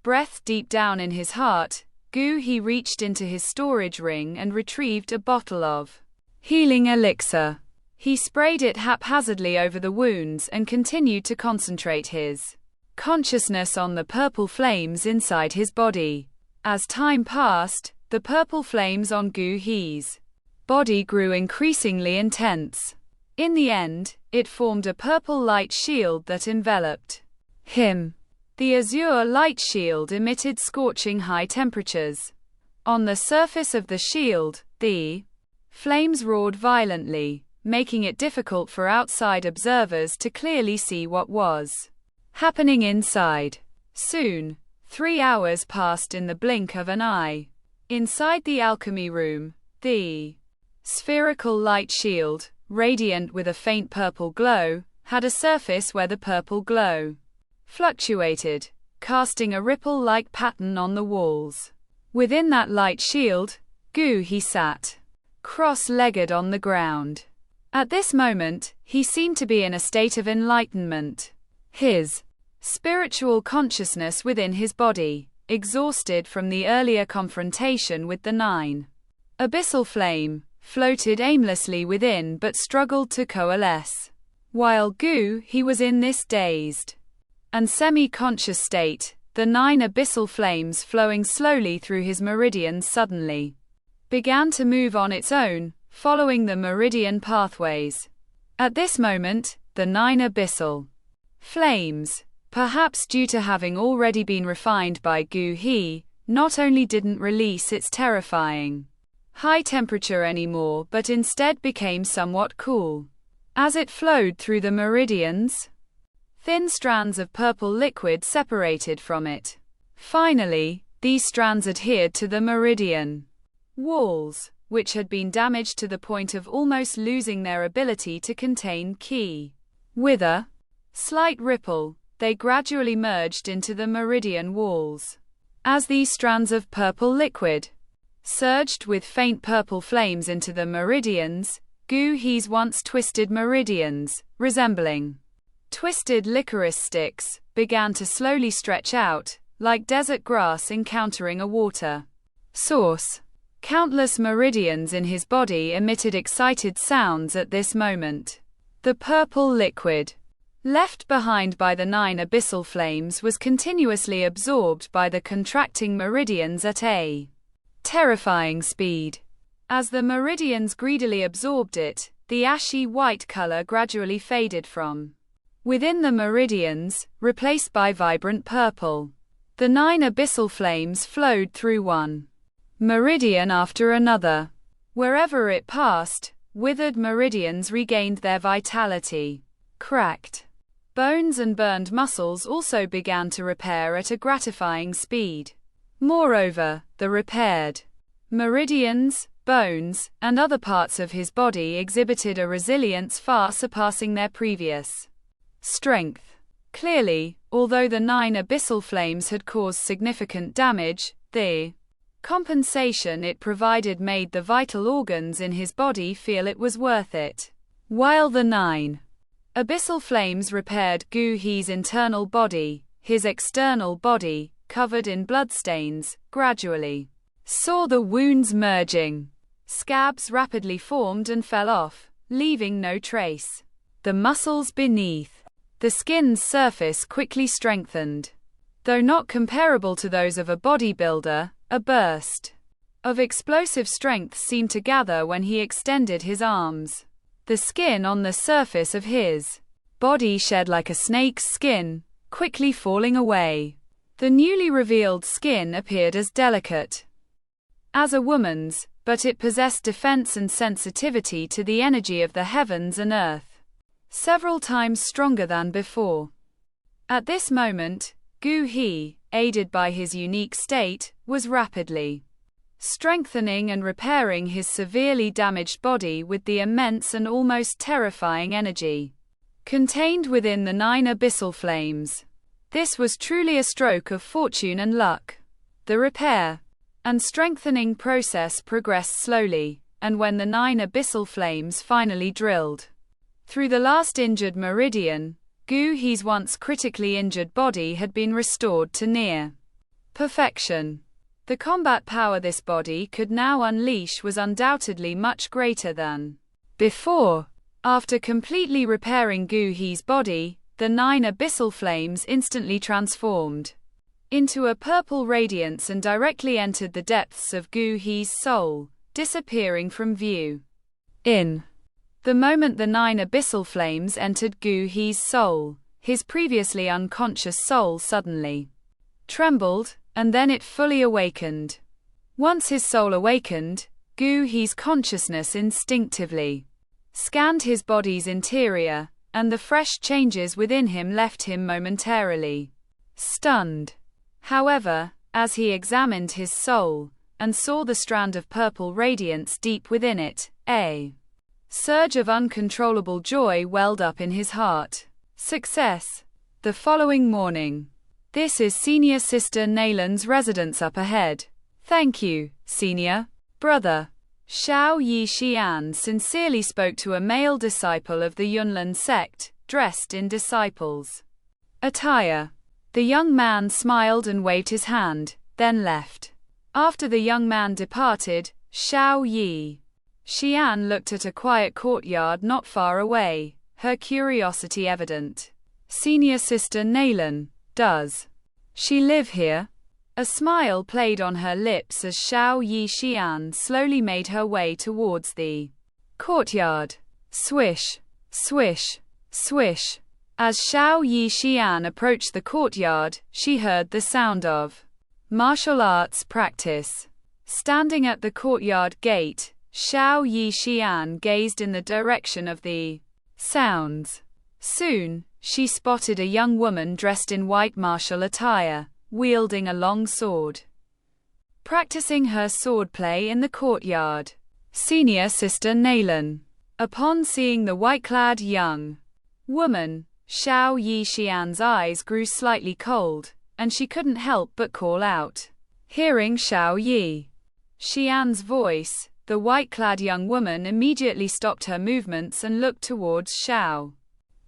breath deep down in his heart, Gu He reached into his storage ring and retrieved a bottle of healing elixir. He sprayed it haphazardly over the wounds and continued to concentrate his consciousness on the purple flames inside his body. As time passed, the purple flames on Gu He's body grew increasingly intense. In the end, it formed a purple light shield that enveloped him. The azure light shield emitted scorching high temperatures. On the surface of the shield, the flames roared violently, making it difficult for outside observers to clearly see what was happening inside. Soon, 3 hours passed in the blink of an eye. Inside the alchemy room, the spherical light shield, radiant with a faint purple glow, had a surface where the purple glow fluctuated, casting a ripple-like pattern on the walls. Within that light shield, Gu He sat cross-legged on the ground. At this moment, he seemed to be in a state of enlightenment. His spiritual consciousness within his body, exhausted from the earlier confrontation with the 9 abyssal flame, floated aimlessly within but struggled to coalesce. While Gu He was in this dazed and semi-conscious state, the 9 abyssal flames flowing slowly through his meridians suddenly began to move on its own, following the meridian pathways. At this moment, the 9 abyssal flames, perhaps due to having already been refined by Gu He, not only didn't release its terrifying high temperature anymore but instead became somewhat cool. As it flowed through the meridians, thin strands of purple liquid separated from it. Finally, these strands adhered to the meridian walls, which had been damaged to the point of almost losing their ability to contain qi. With a slight ripple, they gradually merged into the meridian walls. As these strands of purple liquid surged with faint purple flames into the meridians, Gu He's once twisted meridians, resembling twisted licorice sticks, began to slowly stretch out, like desert grass encountering a water source. Countless meridians in his body emitted excited sounds at this moment. The purple liquid left behind by the 9 abyssal flames was continuously absorbed by the contracting meridians at a terrifying speed. As the meridians greedily absorbed it, the ashy white color gradually faded from within the meridians, replaced by vibrant purple. The 9 abyssal flames flowed through one meridian after another. Wherever it passed, withered meridians regained their vitality. Cracked bones and burned muscles also began to repair at a gratifying speed. Moreover, the repaired meridians, bones, and other parts of his body exhibited a resilience far surpassing their previous strength. Clearly, although the 9 abyssal flames had caused significant damage, the compensation it provided made the vital organs in his body feel it was worth it. While the 9 abyssal flames repaired Gu He's internal body, his external body, covered in bloodstains, gradually saw the wounds merging. Scabs rapidly formed and fell off, leaving no trace. The muscles beneath the skin's surface quickly strengthened. Though not comparable to those of a bodybuilder, a burst of explosive strength seemed to gather when he extended his arms. The skin on the surface of his body shed like a snake's skin, quickly falling away. The newly revealed skin appeared as delicate as a woman's, but it possessed defense and sensitivity to the energy of the heavens and earth, several times stronger than before. At this moment, Gu He, aided by his unique state, was rapidly strengthening and repairing his severely damaged body with the immense and almost terrifying energy contained within the 9 abyssal flames. This was truly a stroke of fortune and luck. The repair and strengthening process progressed slowly, and when the 9 abyssal flames finally drilled through the last injured meridian, Gu He's once critically injured body had been restored to near perfection. The combat power this body could now unleash was undoubtedly much greater than before. After completely repairing Gu He's body, the 9 abyssal flames instantly transformed into a purple radiance and directly entered the depths of Gu He's soul, disappearing from view. In the moment the 9 abyssal flames entered Gu He's soul, his previously unconscious soul suddenly trembled, and then it fully awakened. Once his soul awakened, Gu He's consciousness instinctively scanned his body's interior, and the fresh changes within him left him momentarily stunned. However, as he examined his soul, and saw the strand of purple radiance deep within it, a surge of uncontrollable joy welled up in his heart. Success. The following morning. This is Senior Sister Naylan's residence up ahead. Thank you, Senior Brother. Xiao Yi Xian sincerely spoke to a male disciple of the Yunlin sect, dressed in disciples' attire. The young man smiled and waved his hand, then left. After the young man departed, Xiao Yi Xian looked at a quiet courtyard not far away, her curiosity evident. Senior Sister Naylan, does she live here? A smile played on her lips as Xiao Yi Xian slowly made her way towards the courtyard. Swish, swish, swish. As Xiao Yi Xian approached the courtyard, she heard the sound of martial arts practice. Standing at the courtyard gate, Xiao Yi Xian gazed in the direction of the sounds. Soon, she spotted a young woman dressed in white martial attire, wielding a long sword, practicing her swordplay in the courtyard. Senior Sister Naylan. Upon seeing the white-clad young woman, Xiao Yi Xian's eyes grew slightly cold, and she couldn't help but call out. Hearing Xiao Yi Xian's voice, the white-clad young woman immediately stopped her movements and looked towards Xiao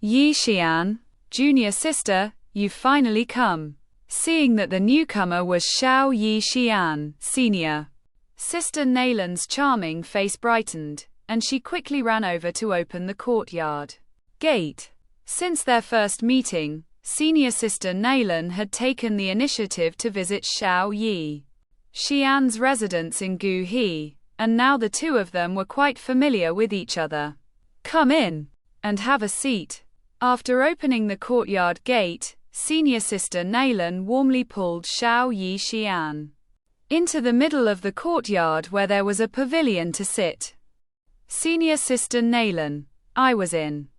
Yi Xian. Junior sister, you've finally come. Seeing that the newcomer was Xiao Yi Xian, Senior Sister Naylan's charming face brightened, and she quickly ran over to open the courtyard gate. Since their first meeting, Senior Sister Naylan had taken the initiative to visit Xiao Yi Xian's residence in Gu He, and now the two of them were quite familiar with each other. "Come in, and have a seat." After opening the courtyard gate, senior sister Nalan warmly pulled Xiao Yi Xian into the middle of the courtyard where there was a pavilion to sit. "Senior sister Nalan, I was in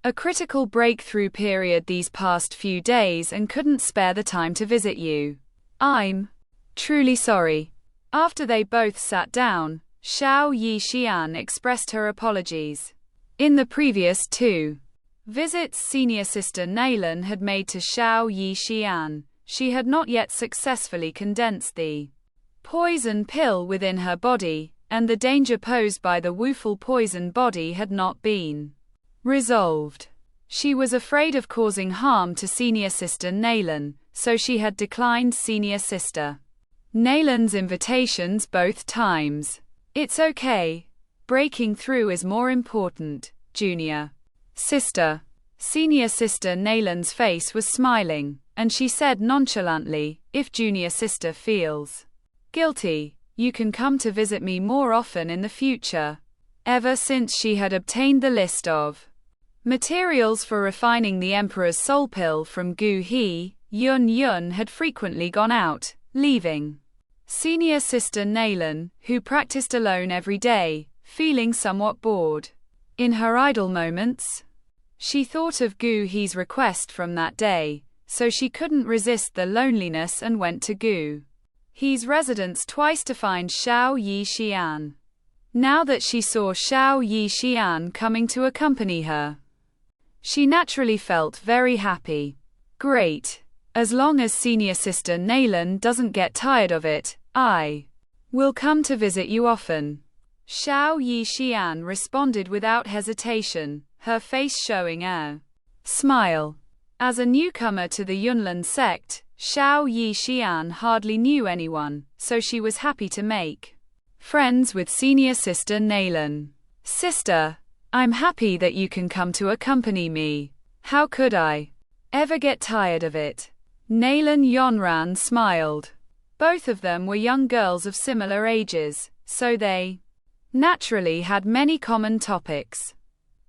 a critical breakthrough period these past few days and couldn't spare the time to visit you. I'm truly sorry." After they both sat down, Xiao Yi Xian expressed her apologies. In the previous two visits senior sister Nalan had made to Xiao Yi Xian, she had not yet successfully condensed the poison pill within her body, and the danger posed by the woeful poison body had not been resolved. She was afraid of causing harm to senior sister Nalan, so she had declined senior sister Nalan's invitations both times. "It's okay. Breaking through is more important, junior sister." Senior sister Nalan's face was smiling, and she said nonchalantly, "If junior sister feels guilty, you can come to visit me more often in the future." Ever since she had obtained the list of materials for refining the Emperor's soul pill from Gu He, Yun Yun had frequently gone out, leaving senior sister Nalan, who practiced alone every day, feeling somewhat bored. In her idle moments, she thought of Gu He's request from that day, so she couldn't resist the loneliness and went to Gu He's residence twice to find Xiao Yi Xian. Now that she saw Xiao Yi Xian coming to accompany her, she naturally felt very happy. "Great. As long as senior sister Nalan doesn't get tired of it, I will come to visit you often." Xiao Yi Xian responded without hesitation, her face showing a smile. As a newcomer to the Yunlin sect, Xiao Yi Xian hardly knew anyone, so she was happy to make friends with senior sister Nalan. "Sister, I'm happy that you can come to accompany me. How could I ever get tired of it?" Nalan Yonran smiled. Both of them were young girls of similar ages, so they naturally had many common topics.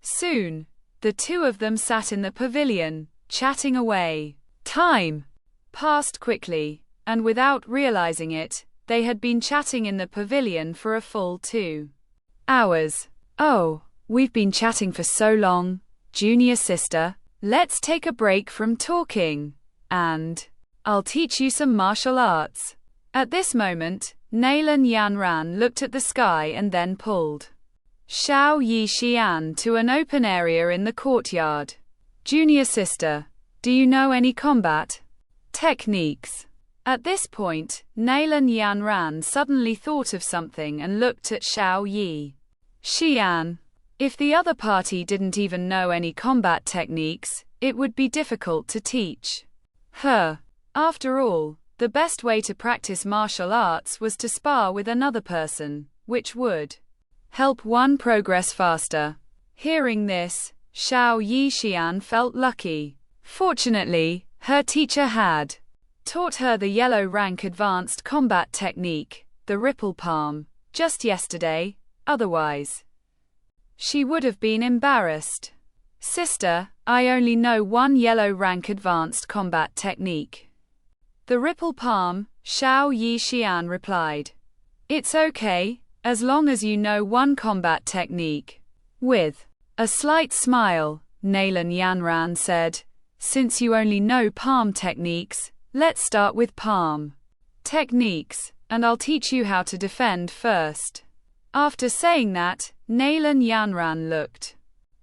Soon, the two of them sat in the pavilion, chatting away. Time passed quickly, and without realizing it, they had been chatting in the pavilion for a full 2 hours. "Oh, we've been chatting for so long, junior sister. Let's take a break from talking, and I'll teach you some martial arts." At this moment, Nalan Yanran looked at the sky and then pulled Xiao Yi Xian to an open area in the courtyard. "Junior sister, do you know any combat techniques?" At this point, Nalan Yanran suddenly thought of something and looked at Xiao Yi Xian. If the other party didn't even know any combat techniques, it would be difficult to teach her. After all, the best way to practice martial arts was to spar with another person, which would help one progress faster. Hearing this, Xiao Yi Xian felt lucky. Fortunately, her teacher had taught her the yellow rank advanced combat technique, the ripple palm, just yesterday. Otherwise, she would have been embarrassed. "Sister, I only know one yellow rank advanced combat technique. The ripple palm," Xiao Yi Xian replied. "It's okay, as long as you know one combat technique." With a slight smile, Nalan Yanran said, "Since you only know palm techniques, let's start with palm techniques, and I'll teach you how to defend first." After saying that, Nalan Yanran looked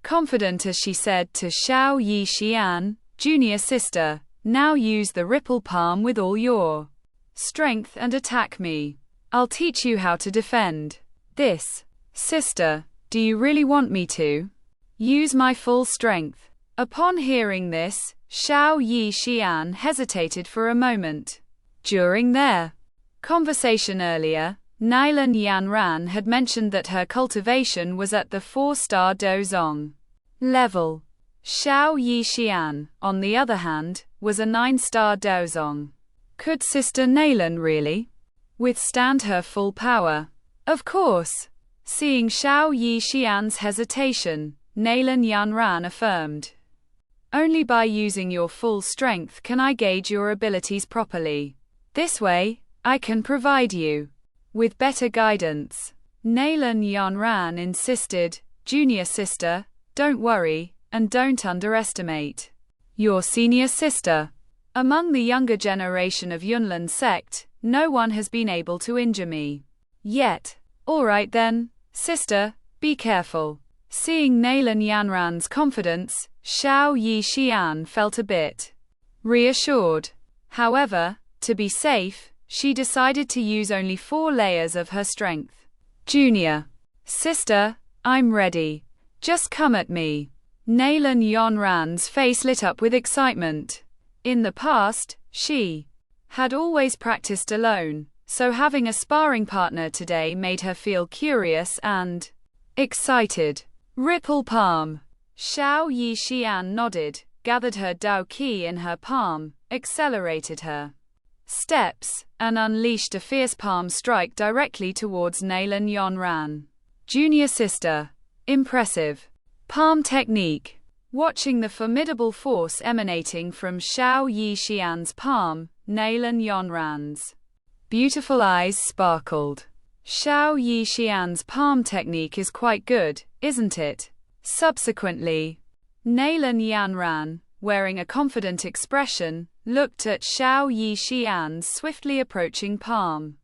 confident as she said to Xiao Yi Xian, "Junior sister, now use the ripple palm with all your strength and attack me. I'll teach you how to defend this." "Sister, do you really want me to use my full strength?" Upon hearing this, Xiao Yi Xian hesitated for a moment. During their conversation earlier, Nalan Yanran had mentioned that her cultivation was at the 4-star Dozong level. Xiao Yi Xian, on the other hand, was a 9-star Dozong. Could Sister Nalan really withstand her full power? Of course. Seeing Xiao Yixian's hesitation, Nalan Yanran affirmed. Only by using your full strength can I gauge your abilities properly. This way, I can provide you with better guidance. Nalan Yanran insisted, Junior sister, don't worry, and don't underestimate your senior sister. Among the younger generation of Yunlin sect, no one has been able to injure me yet. All right then, sister, be careful. Seeing Nalan Yanran's confidence, Xiao Yixian felt a bit reassured. However, to be safe, she decided to use only 4 layers of her strength. Junior sister, I'm ready. Just come at me. Nalan Yanran's face lit up with excitement. In the past, she had always practiced alone, so having a sparring partner today made her feel curious and excited. Ripple palm. Xiao Yixian nodded, gathered her Dao Qi in her palm, accelerated her steps, and unleashed a fierce palm strike directly towards Nalan Yanran. Junior sister. Impressive palm technique. Watching the formidable force emanating from Xiao Yixian's palm, Nalan Yanran's beautiful eyes sparkled. Xiao Yixian's palm technique is quite good, isn't it? Subsequently, Nalan Yanran, wearing a confident expression, looked at Xiao Yixian's swiftly approaching palm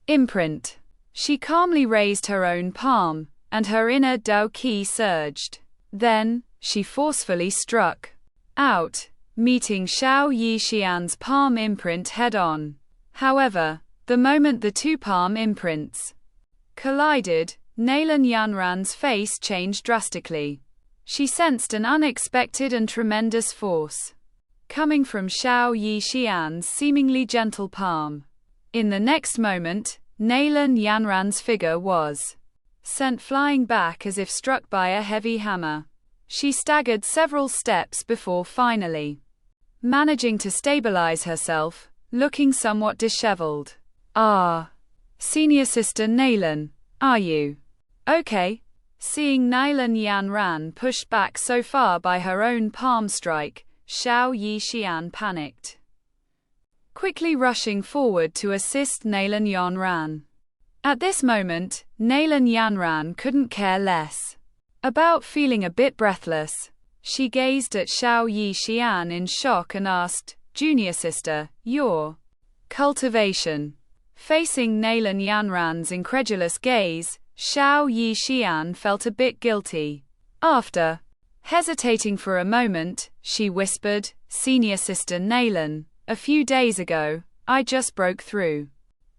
imprint. She calmly raised her own palm, and her inner Dao Qi surged. Then, she forcefully struck out, meeting Xiao Yixian's palm imprint head-on. However, the moment the 2 palm imprints collided, Nalan Yanran's face changed drastically. She sensed an unexpected and tremendous force coming from Xiao Yixian's seemingly gentle palm. In the next moment, Nalan Yanran's figure was sent flying back as if struck by a heavy hammer. She staggered several steps before finally managing to stabilize herself, looking somewhat disheveled. Ah, senior sister Nalan, are you okay? Seeing Nalan Yanran pushed back so far by her own palm strike, Xiao Yixian panicked, quickly rushing forward to assist Nalan Yanran. At this moment, Nalan Yanran couldn't care less about feeling a bit breathless. She gazed at Xiao Yixian in shock and asked, Junior sister, your cultivation. Facing Nalan Yanran's incredulous gaze, Xiao Yixian felt a bit guilty. After hesitating for a moment, she whispered, Senior sister Nalan, a few days ago, I just broke through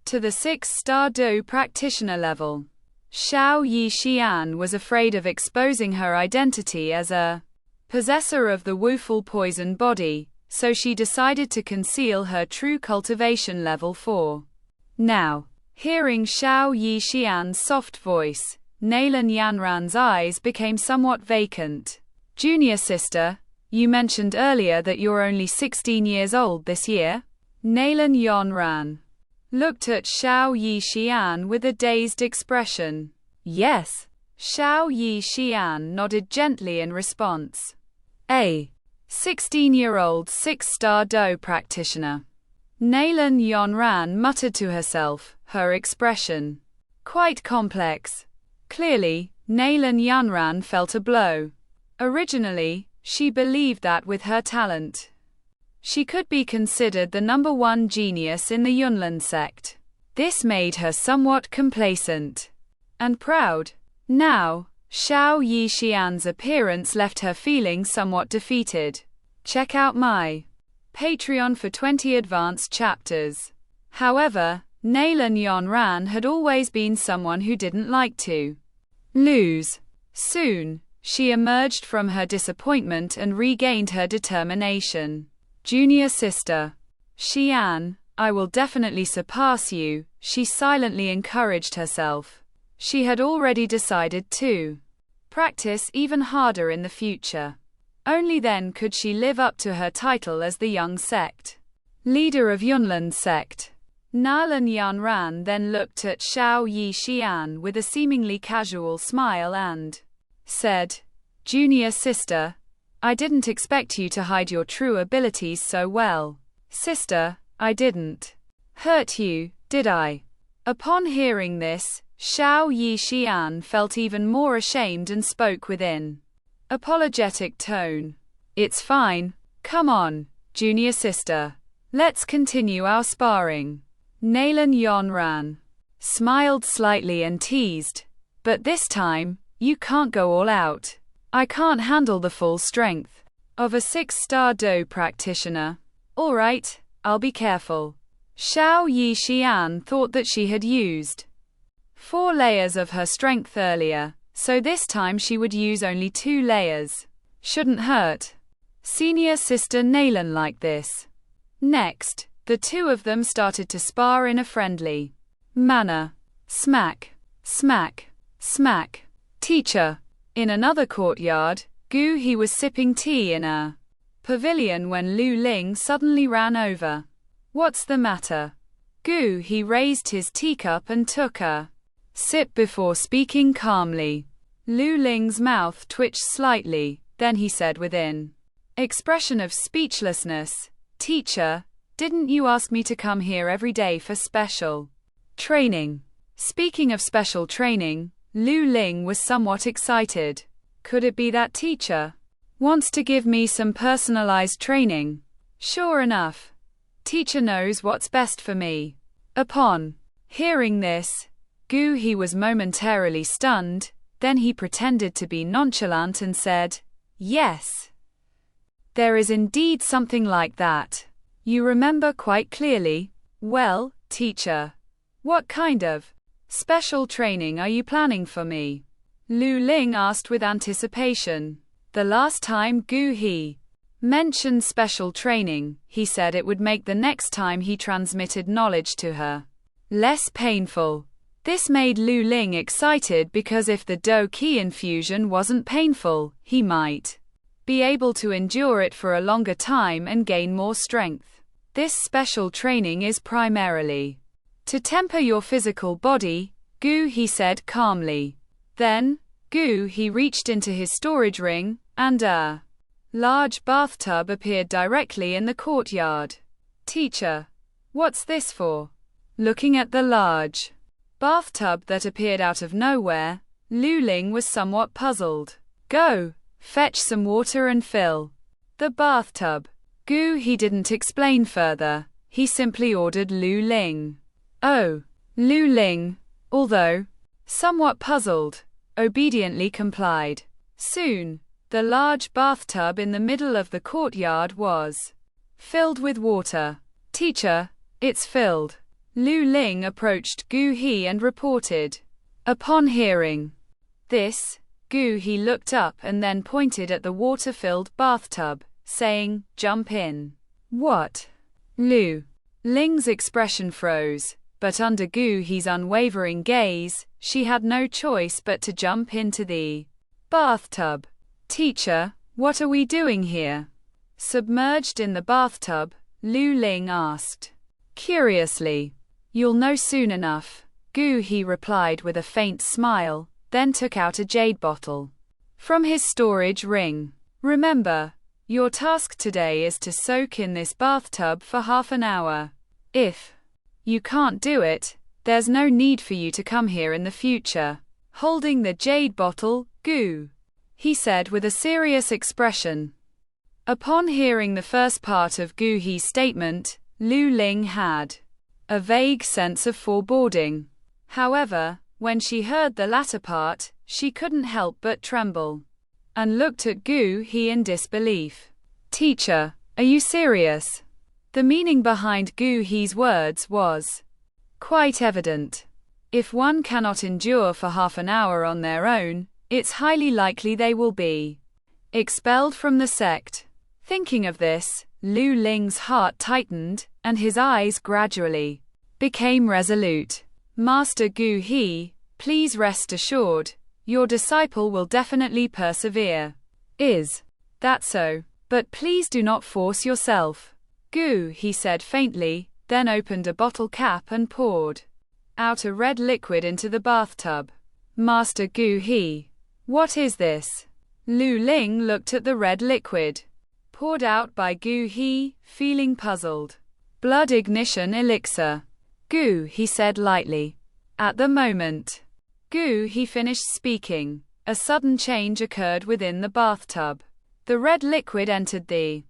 to the 6-star Do practitioner level. Xiao Yixian was afraid of exposing her identity as a possessor of the Wuful poison body, so she decided to conceal her true cultivation level for now. Hearing Xiao Yixian's soft voice, Nalan Yanran's eyes became somewhat vacant. Junior sister, you mentioned earlier that you're only 16 years old this year? Nalan Yanran looked at Xiao Yixian with a dazed expression. Yes. Xiao Yixian nodded gently in response. A 16-year-old 6-star Do practitioner. Nalan Yanran muttered to herself, her expression quite complex. Clearly, Nalan Yanran felt a blow. Originally, she believed that with her talent, she could be considered the #1 genius in the Yunlin sect. This made her somewhat complacent and proud. Now, Xiao Yixian's appearance left her feeling somewhat defeated. Check out my Patreon for 20 advanced chapters. However, Nalan Yanran had always been someone who didn't like to lose. Soon, she emerged from her disappointment and regained her determination. Junior sister Xian, I will definitely surpass you, she silently encouraged herself. She had already decided to practice even harder in the future. Only then could she live up to her title as the young sect leader of Yunlin sect. Nalan Yanran then looked at Xiao Yi Xian with a seemingly casual smile and said, "Junior sister, I didn't expect you to hide your true abilities so well. Sister, I didn't hurt you, did I?" Upon hearing this, Xiao Yi Xian felt even more ashamed and spoke with an apologetic tone. "It's fine. Come on, junior sister. Let's continue our sparring." Nalan Yanran smiled slightly and teased, "But this time, you can't go all out. I can't handle the full strength of a 6-star Do practitioner." "All right, I'll be careful." Xiao Yi Xian thought that she had used 4 layers of her strength earlier, so this time she would use only 2 layers. Shouldn't hurt senior sister Nalan like this. Next, the two of them started to spar in a friendly manner. Smack, smack, smack. Teacher. In another courtyard, Gu He was sipping tea in a pavilion when Lu Ling suddenly ran over. "What's the matter?" Gu He raised his teacup and took a sip before speaking calmly. Lu Ling's mouth twitched slightly, then he said with an expression of speechlessness, "Teacher, didn't you ask me to come here every day for special training?" Speaking of special training, Lu Ling was somewhat excited. "Could it be that teacher wants to give me some personalized training?" "Sure enough. Teacher knows what's best for me." Upon hearing this, Gu He was momentarily stunned, then he pretended to be nonchalant and said, "Yes. There is indeed something like that. You remember quite clearly. Well, teacher, what kind of special training are you planning for me?" Lu Ling asked with anticipation. The last time Gu He mentioned special training, he said it would make the next time he transmitted knowledge to her less painful. This made Lu Ling excited because if the Do Qi infusion wasn't painful, he might be able to endure it for a longer time and gain more strength. This special training is primarily to temper your physical body, Gu He said calmly. Then, Gu He reached into his storage ring, and a large bathtub appeared directly in the courtyard. "Teacher, what's this for?" Looking at the large bathtub that appeared out of nowhere, Lu Ling was somewhat puzzled. "Go, fetch some water and fill the bathtub." Gu He didn't explain further, he simply ordered Lu Ling. "Oh." Lu Ling, although somewhat puzzled, obediently complied. Soon, the large bathtub in the middle of the courtyard was filled with water. "Teacher, it's filled." Lu Ling approached Gu He and reported. Upon hearing this, Gu He looked up and then pointed at the water-filled bathtub, saying, "Jump in." "What?" Lu Ling's expression froze, but under Gu He's unwavering gaze, she had no choice but to jump into the bathtub. "Teacher, what are we doing here?" Submerged in the bathtub, Lu Ling asked curiously. "You'll know soon enough," Gu He replied with a faint smile, then took out a jade bottle from his storage ring. "Remember, your task today is to soak in this bathtub for half an hour. If you can't do it, there's no need for you to come here in the future." Holding the jade bottle, Gu He said with a serious expression. Upon hearing the first part of Gu He's statement, Lu Ling had a vague sense of foreboding. However, when she heard the latter part, she couldn't help but tremble and looked at Gu He in disbelief. "Teacher, are you serious?" The meaning behind Gu He's words was quite evident. If one cannot endure for half an hour on their own, it's highly likely they will be expelled from the sect. Thinking of this, Lu Ling's heart tightened, and his eyes gradually became resolute. "Master Gu He, please rest assured, your disciple will definitely persevere." "Is that so? But please do not force yourself." Gu He said faintly, then opened a bottle cap and poured out a red liquid into the bathtub. Master Gu He, what is this? Lu Ling looked at the red liquid poured out by Gu He, feeling puzzled. Blood ignition elixir. Gu He said lightly. At the moment Gu He finished speaking, a sudden change occurred within the bathtub. The red liquid entered the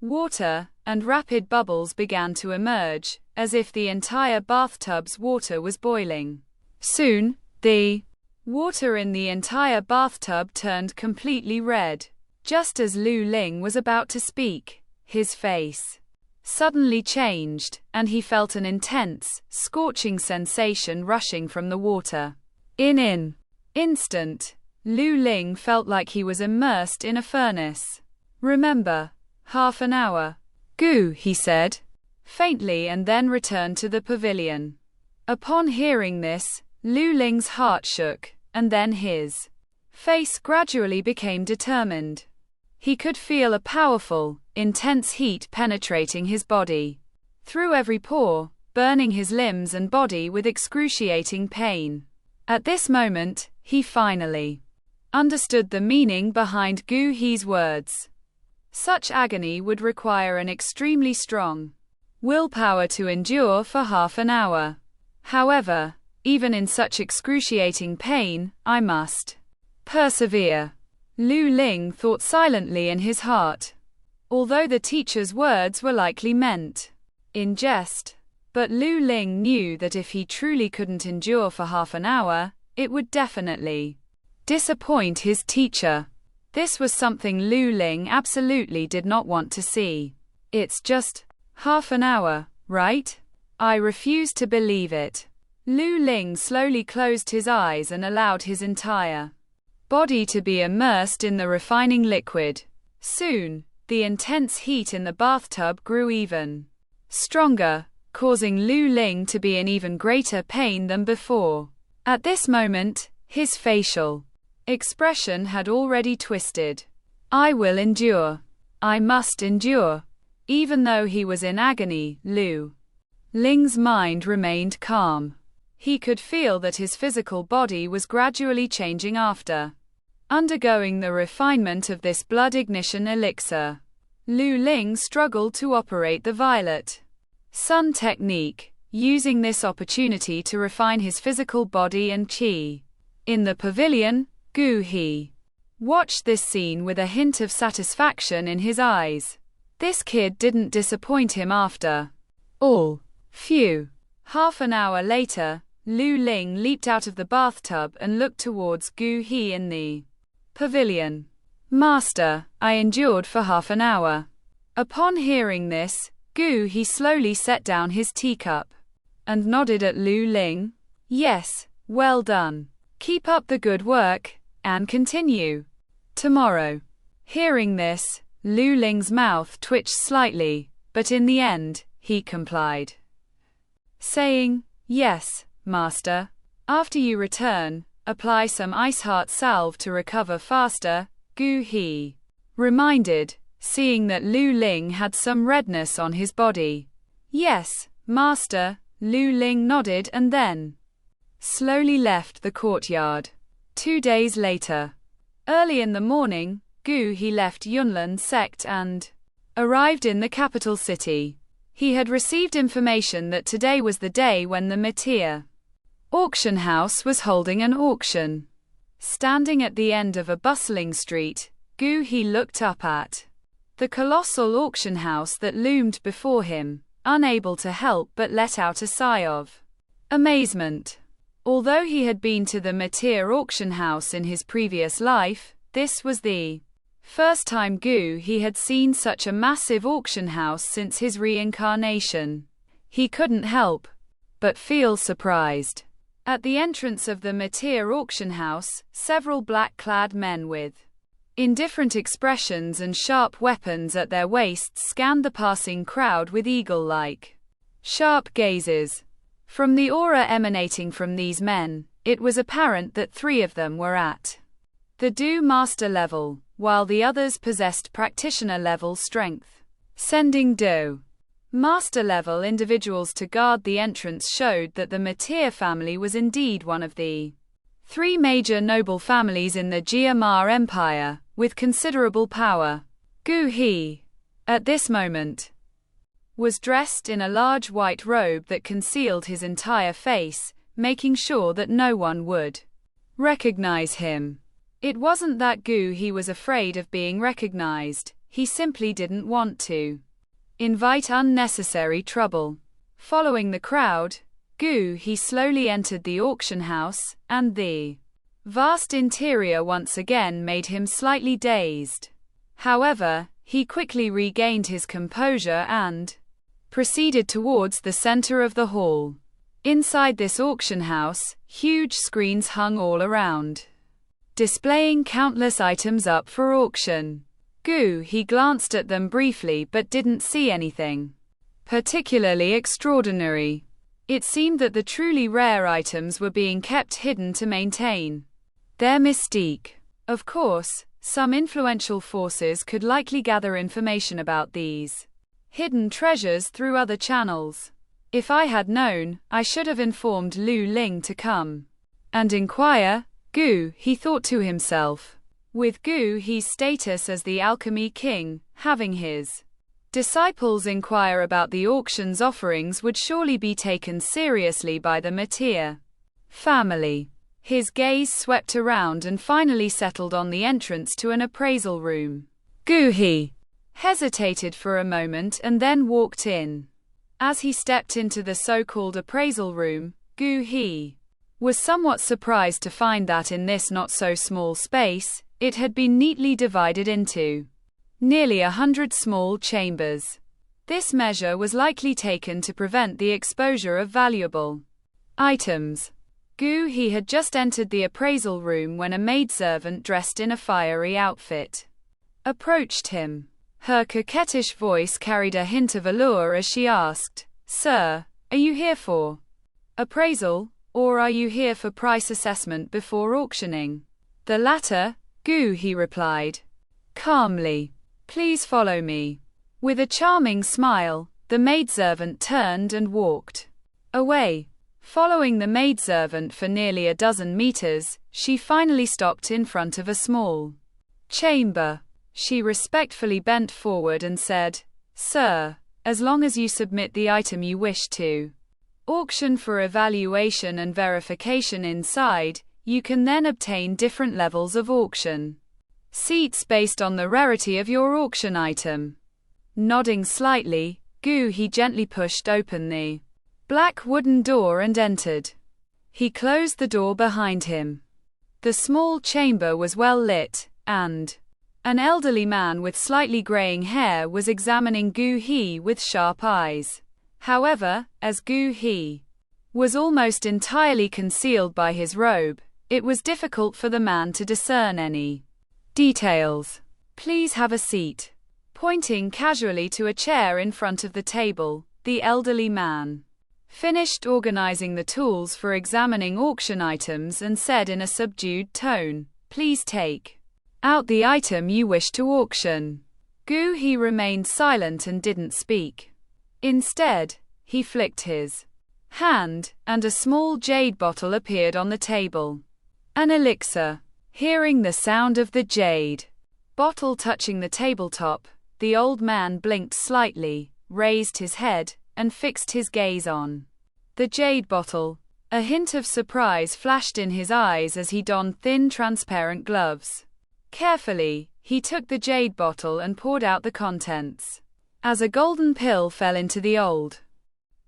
water, and rapid bubbles began to emerge, as if the entire bathtub's water was boiling. Soon, the water in the entire bathtub turned completely red. Just as Lu Ling was about to speak, his face suddenly changed, and he felt an intense, scorching sensation rushing from the water. In an instant, Lu Ling felt like he was immersed in a furnace. Remember, half an hour. Gu, he said, faintly, and then returned to the pavilion. Upon hearing this, Lu Ling's heart shook, and then his face gradually became determined. He could feel a powerful, intense heat penetrating his body, through every pore, burning his limbs and body with excruciating pain. At this moment, he finally understood the meaning behind Gu He's words. Such agony would require an extremely strong willpower to endure for half an hour. However, even in such excruciating pain, I must persevere. Lu Ling thought silently in his heart, although the teacher's words were likely meant in jest. But Lu Ling knew that if he truly couldn't endure for half an hour, it would definitely disappoint his teacher. This was something Lu Ling absolutely did not want to see. It's just half an hour, right? I refuse to believe it. Lu Ling slowly closed his eyes and allowed his entire body to be immersed in the refining liquid. Soon, the intense heat in the bathtub grew even stronger, causing Lu Ling to be in even greater pain than before. At this moment, his facial expression had already twisted. I will endure. I must endure. Even though he was in agony, Lu Ling's mind remained calm. He could feel that his physical body was gradually changing after undergoing the refinement of this blood ignition elixir. Lu Ling struggled to operate the violet sun technique, using this opportunity to refine his physical body and qi. In the pavilion, Gu He watched this scene with a hint of satisfaction in his eyes. This kid didn't disappoint him after all. Phew. Half an hour later, Lu Ling leaped out of the bathtub and looked towards Gu He in the pavilion. Master, I endured for half an hour. Upon hearing this, Gu He slowly set down his teacup and nodded at Lu Ling. Yes, well done. Keep up the good work, and continue tomorrow. Hearing this, Lu Ling's mouth twitched slightly, but in the end, he complied, saying, Yes, Master. After you return, apply some ice heart salve to recover faster, Gu He reminded, seeing that Lu Ling had some redness on his body. Yes, Master, Lu Ling nodded and then slowly left the courtyard. 2 days later, early in the morning, Gu He left Yunlin sect and arrived in the capital city. He had received information that today was the day when the Btth auction house was holding an auction. Standing at the end of a bustling street, Gu He looked up at the colossal auction house that loomed before him, unable to help but let out a sigh of amazement. Although he had been to the Btth auction house in his previous life, this was the first time Gu He had seen such a massive auction house since his reincarnation. He couldn't help but feel surprised. At the entrance of the Btth auction house, several black-clad men with indifferent expressions and sharp weapons at their waists scanned the passing crowd with eagle-like, sharp gazes. From the aura emanating from these men, it was apparent that 3 of them were at the Do Master level, while the others possessed practitioner level strength. Sending Do master-level individuals to guard the entrance showed that the Btth family was indeed one of the three major noble families in the Jiamar Empire, with considerable power. Btth, at this moment, was dressed in a large white robe that concealed his entire face, making sure that no one would recognize him. It wasn't that Btth was afraid of being recognized, he simply didn't want to invite unnecessary trouble. Following the crowd, Btth slowly entered the auction house, and the vast interior once again made him slightly dazed. However, he quickly regained his composure and proceeded towards the center of the hall. Inside this auction house, huge screens hung all around, displaying countless items up for auction. Btth glanced at them briefly but didn't see anything particularly extraordinary. It seemed that the truly rare items were being kept hidden to maintain their mystique. Of course, some influential forces could likely gather information about these hidden treasures through other channels. If I had known, I should have informed Lu Ling to come and inquire. Btth thought to himself. With Btth's status as the alchemy king, having his disciples inquire about the auction's offerings would surely be taken seriously by the Btth family. His gaze swept around and finally settled on the entrance to an appraisal room. Btth hesitated for a moment and then walked in. As he stepped into the so-called appraisal room, Btth was somewhat surprised to find that in this not-so-small space, it had been neatly divided into nearly 100 small chambers. This measure was likely taken to prevent the exposure of valuable items. Btth had just entered the appraisal room when a maidservant dressed in a fiery outfit approached him. Her coquettish voice carried a hint of allure as she asked, "Sir, are you here for appraisal, or are you here for price assessment before auctioning?" "The latter," Btth replied calmly. "Please follow me." With a charming smile, the maidservant turned and walked away. Following the maidservant for nearly a dozen meters, she finally stopped in front of a small chamber. She respectfully bent forward and said, "Sir, as long as you submit the item you wish to auction for evaluation and verification inside, you can then obtain different levels of auction seats based on the rarity of your auction item." Nodding slightly, Btth gently pushed open the black wooden door and entered. He closed the door behind him. The small chamber was well lit, and an elderly man with slightly graying hair was examining Btth with sharp eyes. However, as Btth was almost entirely concealed by his robe, it was difficult for the man to discern any details. "Please have a seat." Pointing casually to a chair in front of the table, the elderly man finished organizing the tools for examining auction items and said in a subdued tone, "Please take out the item you wish to auction." Btth remained silent and didn't speak. Instead, he flicked his hand, and a small jade bottle appeared on the table. An elixir. Hearing the sound of the jade bottle touching the tabletop, the old man blinked slightly, raised his head, and fixed his gaze on the jade bottle. A hint of surprise flashed in his eyes as he donned thin transparent gloves. Carefully, he took the jade bottle and poured out the contents. As a golden pill fell into the old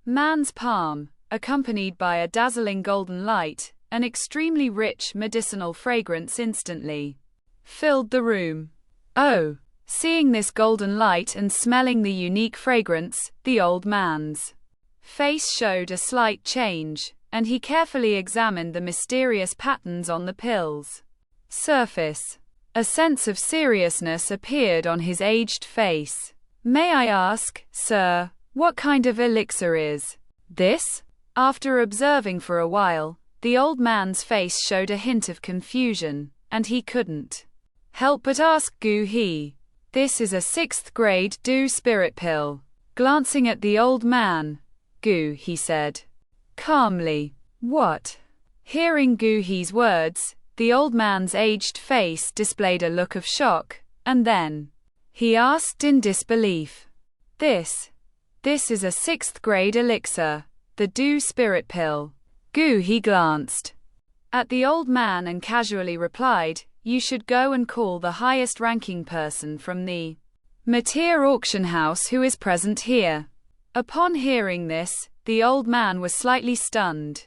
man's palm, accompanied by a dazzling golden light, an extremely rich medicinal fragrance instantly filled the room. "Oh!" Seeing this golden light and smelling the unique fragrance, the old man's face showed a slight change, and he carefully examined the mysterious patterns on the pill's surface. A sense of seriousness appeared on his aged face. "May I ask, sir, what kind of elixir is this?" After observing for a while, the old man's face showed a hint of confusion, and he couldn't help but ask Btth. "This is a 6th grade Do spirit pill," Glancing at the old man, Gu he said calmly, "What?" Hearing Gu He's words, the old man's aged face displayed a look of shock, and then he asked in disbelief, This is a 6th grade elixir, the Do Spirit Pill." Gu He glanced at the old man and casually replied, "You should go and call the highest ranking person from the Btth auction house who is present here." Upon hearing this, the old man was slightly stunned,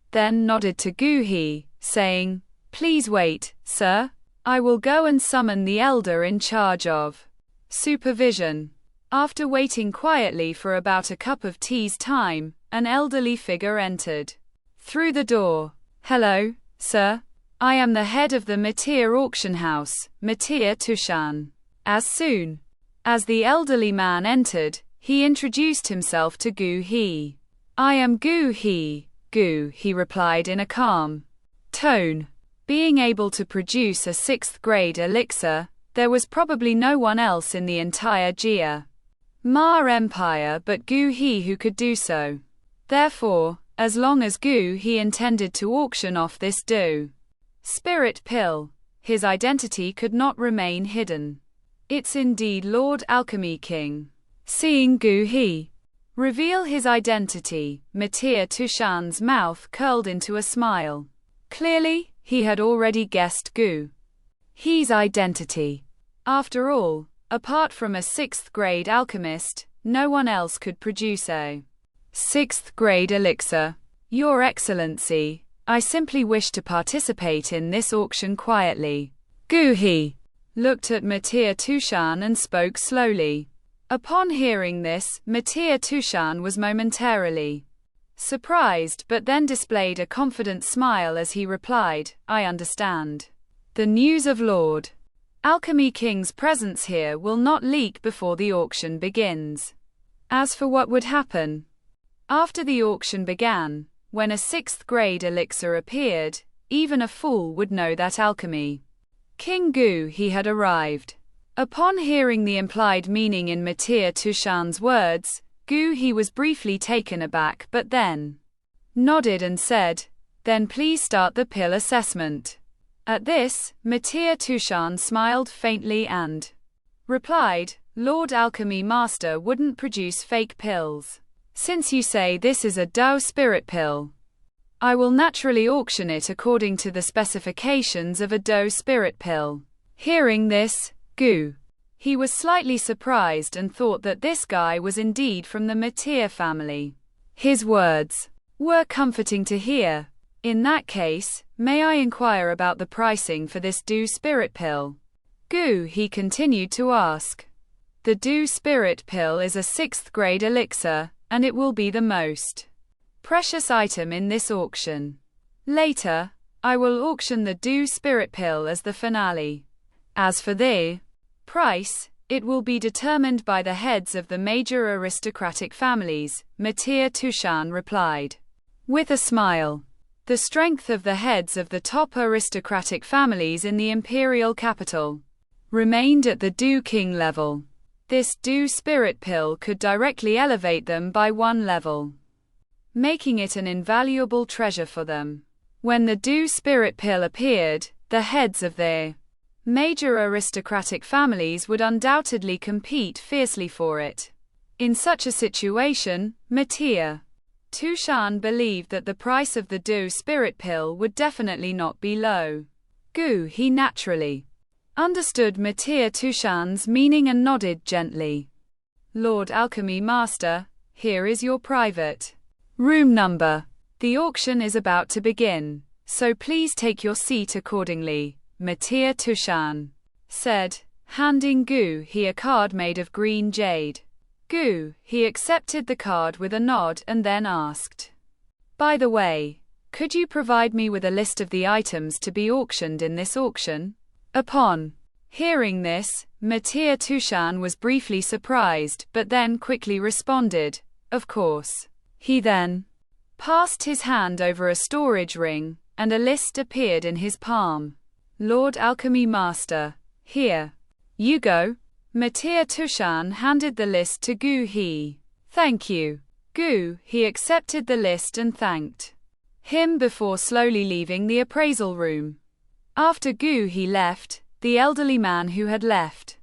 then nodded to Gu He, saying, "Please wait, sir. I will go and summon the elder in charge of supervision." After waiting quietly for about a cup of tea's time, an elderly figure entered through the door. "Hello, sir. I am the head of the Btth auction house, Btth. As soon as the elderly man entered, he introduced himself to Gu He. "I am Gu He," Gu He replied in a calm tone. Being able to produce a 6th grade elixir, there was probably no one else in the entire Jia Ma Empire but Gu He who could do so. Therefore, as long as Gu He intended to auction off this Do Spirit Pill, his identity could not remain hidden. "It's indeed Lord Alchemy King." Seeing Gu He reveal his identity, Btth's mouth curled into a smile. Clearly, he had already guessed Gu He's identity. After all, apart from a 6th grade alchemist, no one else could produce a 6th grade elixir. "Your Excellency, I simply wish to participate in this auction quietly." Gu He looked at Btth and spoke slowly. Upon hearing this, Btth was momentarily surprised but then displayed a confident smile as he replied, "I understand. The news of Lord Alchemy King's presence here will not leak before the auction begins." As for what would happen after the auction began, when a 6th grade elixir appeared, even a fool would know that Alchemy King Gu He had arrived. Upon hearing the implied meaning in Btth's words, Gu He was briefly taken aback but then nodded and said, "Then please start the pill assessment." At this, Btth smiled faintly and replied, "Lord Alchemy Master wouldn't produce fake pills. Since you say this is a Do Spirit Pill, I will naturally auction it according to the specifications of a Do Spirit Pill." Hearing this, Gu He was slightly surprised and thought that this guy was indeed from the Btth family. His words were comforting to hear. "In that case, may I inquire about the pricing for this Do Spirit Pill?" Gu He continued to ask. "The Do Spirit Pill is a 6th grade elixir, and it will be the most precious item in this auction. Later, I will auction the Do Spirit Pill as the finale. As for the price, it will be determined by the heads of the major aristocratic families," Btth replied with a smile. The strength of the heads of the top aristocratic families in the imperial capital remained at the Do King level. This Do Spirit Pill could directly elevate them by one level, making it an invaluable treasure for them. When the Do Spirit Pill appeared, the heads of the major aristocratic families would undoubtedly compete fiercely for it. In such a situation, Btth believed that the price of the Do Spirit Pill would definitely not be low. Gu He naturally understood Btth's meaning and nodded gently. "Lord Alchemy Master, here is your private room number. The auction is about to begin, so please take your seat accordingly," Btth said, handing Gu He a card made of green jade. Gu He accepted the card with a nod and then asked, "By the way, could you provide me with a list of the items to be auctioned in this auction?" Upon hearing this, Btth was briefly surprised but then quickly responded, "Of course." He then passed his hand over a storage ring, and a list appeared in his palm. "Lord Alchemy Master, here you go." Btth handed the list to Btth. Thank you. Btth accepted the list and thanked him before slowly leaving the appraisal room. After Btth left, the elderly man who had left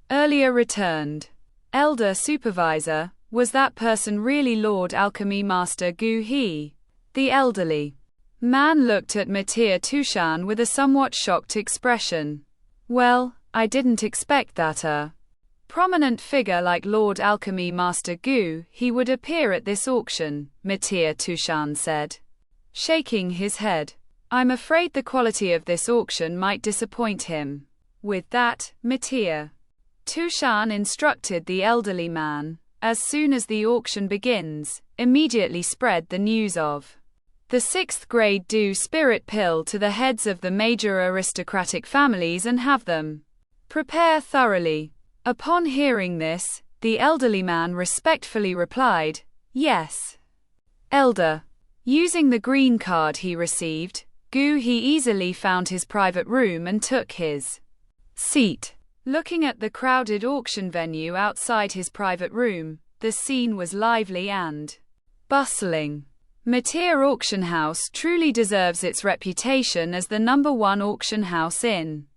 earlier returned. Elder supervisor, was that person really Lord Alchemy Master Btth? The elderly man looked at Btth with a somewhat shocked expression. Well, I didn't expect that a prominent figure like Lord Alchemy Master Btth would appear at this auction, Btth said, shaking his head. I'm afraid the quality of this auction might disappoint him. With that, Btth instructed the elderly man, as soon as the auction begins, immediately spread the news of the 6th grade Do Spirit Pill to the heads of the major aristocratic families and have them prepare thoroughly. Upon hearing this, the elderly man respectfully replied, Yes, Elder. Using the green card he received, Btth easily found his private room and took his seat. Looking at the crowded auction venue outside his private room, the scene was lively and bustling. Btth Auction House truly deserves its reputation as the #1 auction house in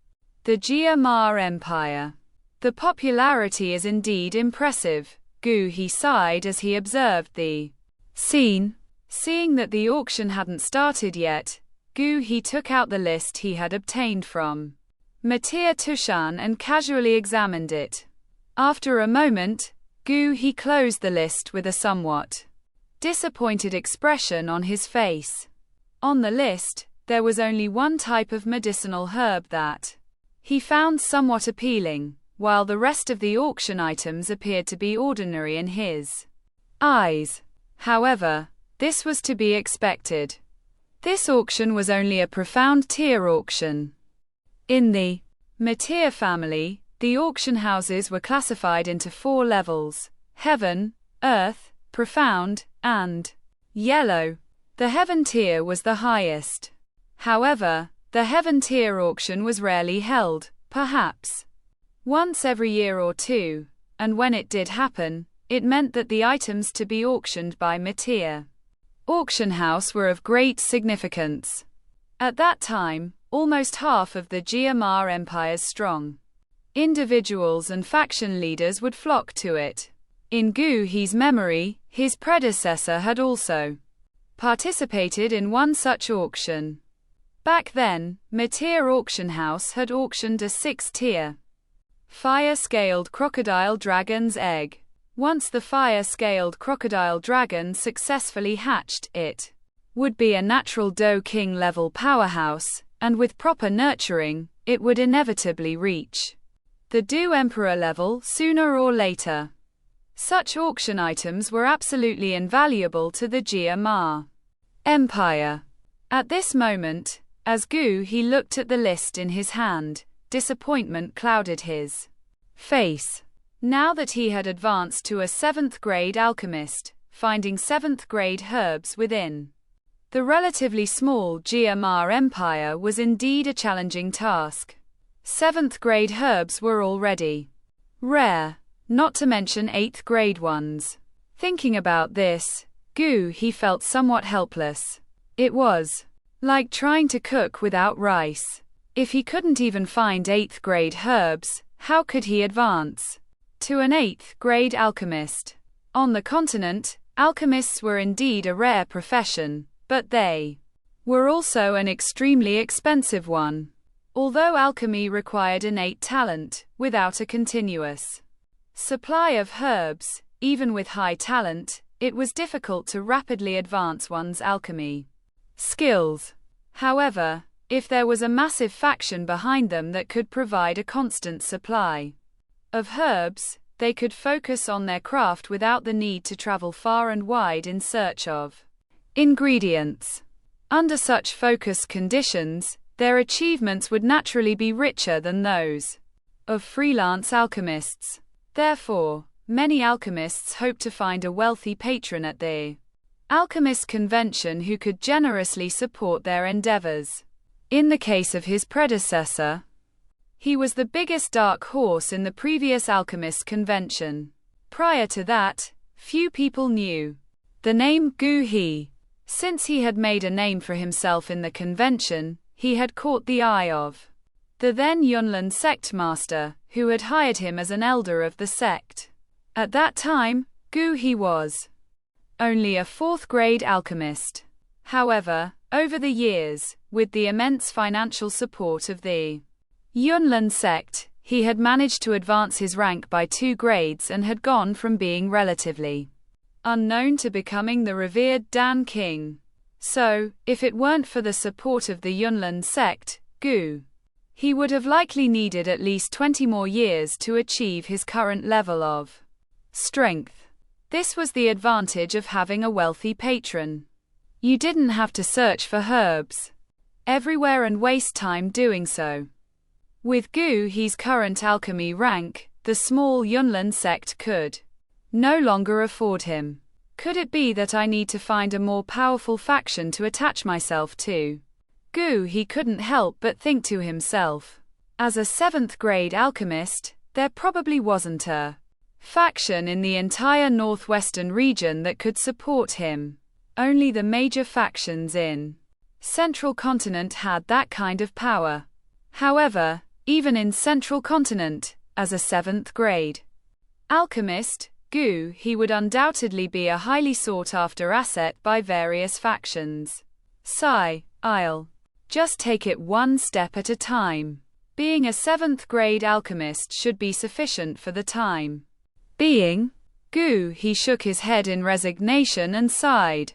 the GMR Empire. The popularity is indeed impressive, Btth sighed as he observed the scene. Seeing that the auction hadn't started yet, Btth took out the list he had obtained from Btth and casually examined it. After a moment, Btth closed the list with a somewhat disappointed expression on his face. On the list, there was only one type of medicinal herb that he found somewhat appealing, while the rest of the auction items appeared to be ordinary in his eyes. However, this was to be expected. This auction was only a profound tier auction. In the Btth family, the auction houses were classified into 4 levels: Heaven, Earth, Profound, and Yellow. The Heaven tier was the highest. However, the Heaven tier auction was rarely held, perhaps once every year or two, and when it did happen, it meant that the items to be auctioned by Btth auction house were of great significance. At that time, almost half of the GMR Empire's strong individuals and faction leaders would flock to it. In Btth's memory, his predecessor had also participated in one such auction. Back then, Btth Auction House had auctioned a 6-tier fire-scaled crocodile dragon's egg. Once the fire-scaled crocodile dragon successfully hatched, it would be a natural Do King level powerhouse, and with proper nurturing, it would inevitably reach the Do Emperor level sooner or later. Such auction items were absolutely invaluable to the GMR Empire. At this moment, as Btth looked at the list in his hand, disappointment clouded his face. Now that he had advanced to a 7th grade alchemist, finding 7th grade herbs within the relatively small GMR Empire was indeed a challenging task. 7th grade herbs were already rare, not to mention 8th grade ones. Thinking about this, Btth felt somewhat helpless. It was like trying to cook without rice. If he couldn't even find 8th grade herbs, how could he advance to an 8th grade alchemist? On the continent, alchemists were indeed a rare profession, but they were also an extremely expensive one. Although alchemy required innate talent, without a continuous supply of herbs, even with high talent, it was difficult to rapidly advance one's alchemy skills. However, if there was a massive faction behind them that could provide a constant supply of herbs, they could focus on their craft without the need to travel far and wide in search of ingredients. Under such focus conditions, their achievements would naturally be richer than those of freelance alchemists. Therefore, many alchemists hope to find a wealthy patron at the alchemist convention who could generously support their endeavors. In the case of his predecessor, He was the biggest dark horse in the previous alchemist convention. Prior to that, few people knew the name Btth. Since he had made a name for himself in the convention, he had caught the eye of the then Yunlin sect master, who had hired him as an elder of the sect. At that time, Btth was only a 4th grade alchemist. However, over the years, with the immense financial support of the Yunlin sect, he had managed to advance his rank by 2 grades and had gone from being relatively unknown to becoming the revered Dan King. So, if it weren't for the support of the Yunlin sect, he would have likely needed at least 20 more years to achieve his current level of strength. This was the advantage of having a wealthy patron. You didn't have to search for herbs everywhere and waste time doing so. With Btth's current alchemy rank, the small Yunlin sect could no longer afford him. Could it be that I need to find a more powerful faction to attach myself to? He couldn't help but think to himself. As a 7th grade alchemist, there probably wasn't a faction in the entire northwestern region that could support him. Only the major factions in Central Continent had that kind of power. However, even in Central Continent, as a 7th grade alchemist, he would undoubtedly be a highly sought-after asset by various factions. I'll just take it one step at a time. Being a 7th grade alchemist should be sufficient for the time being. He shook his head in resignation and sighed.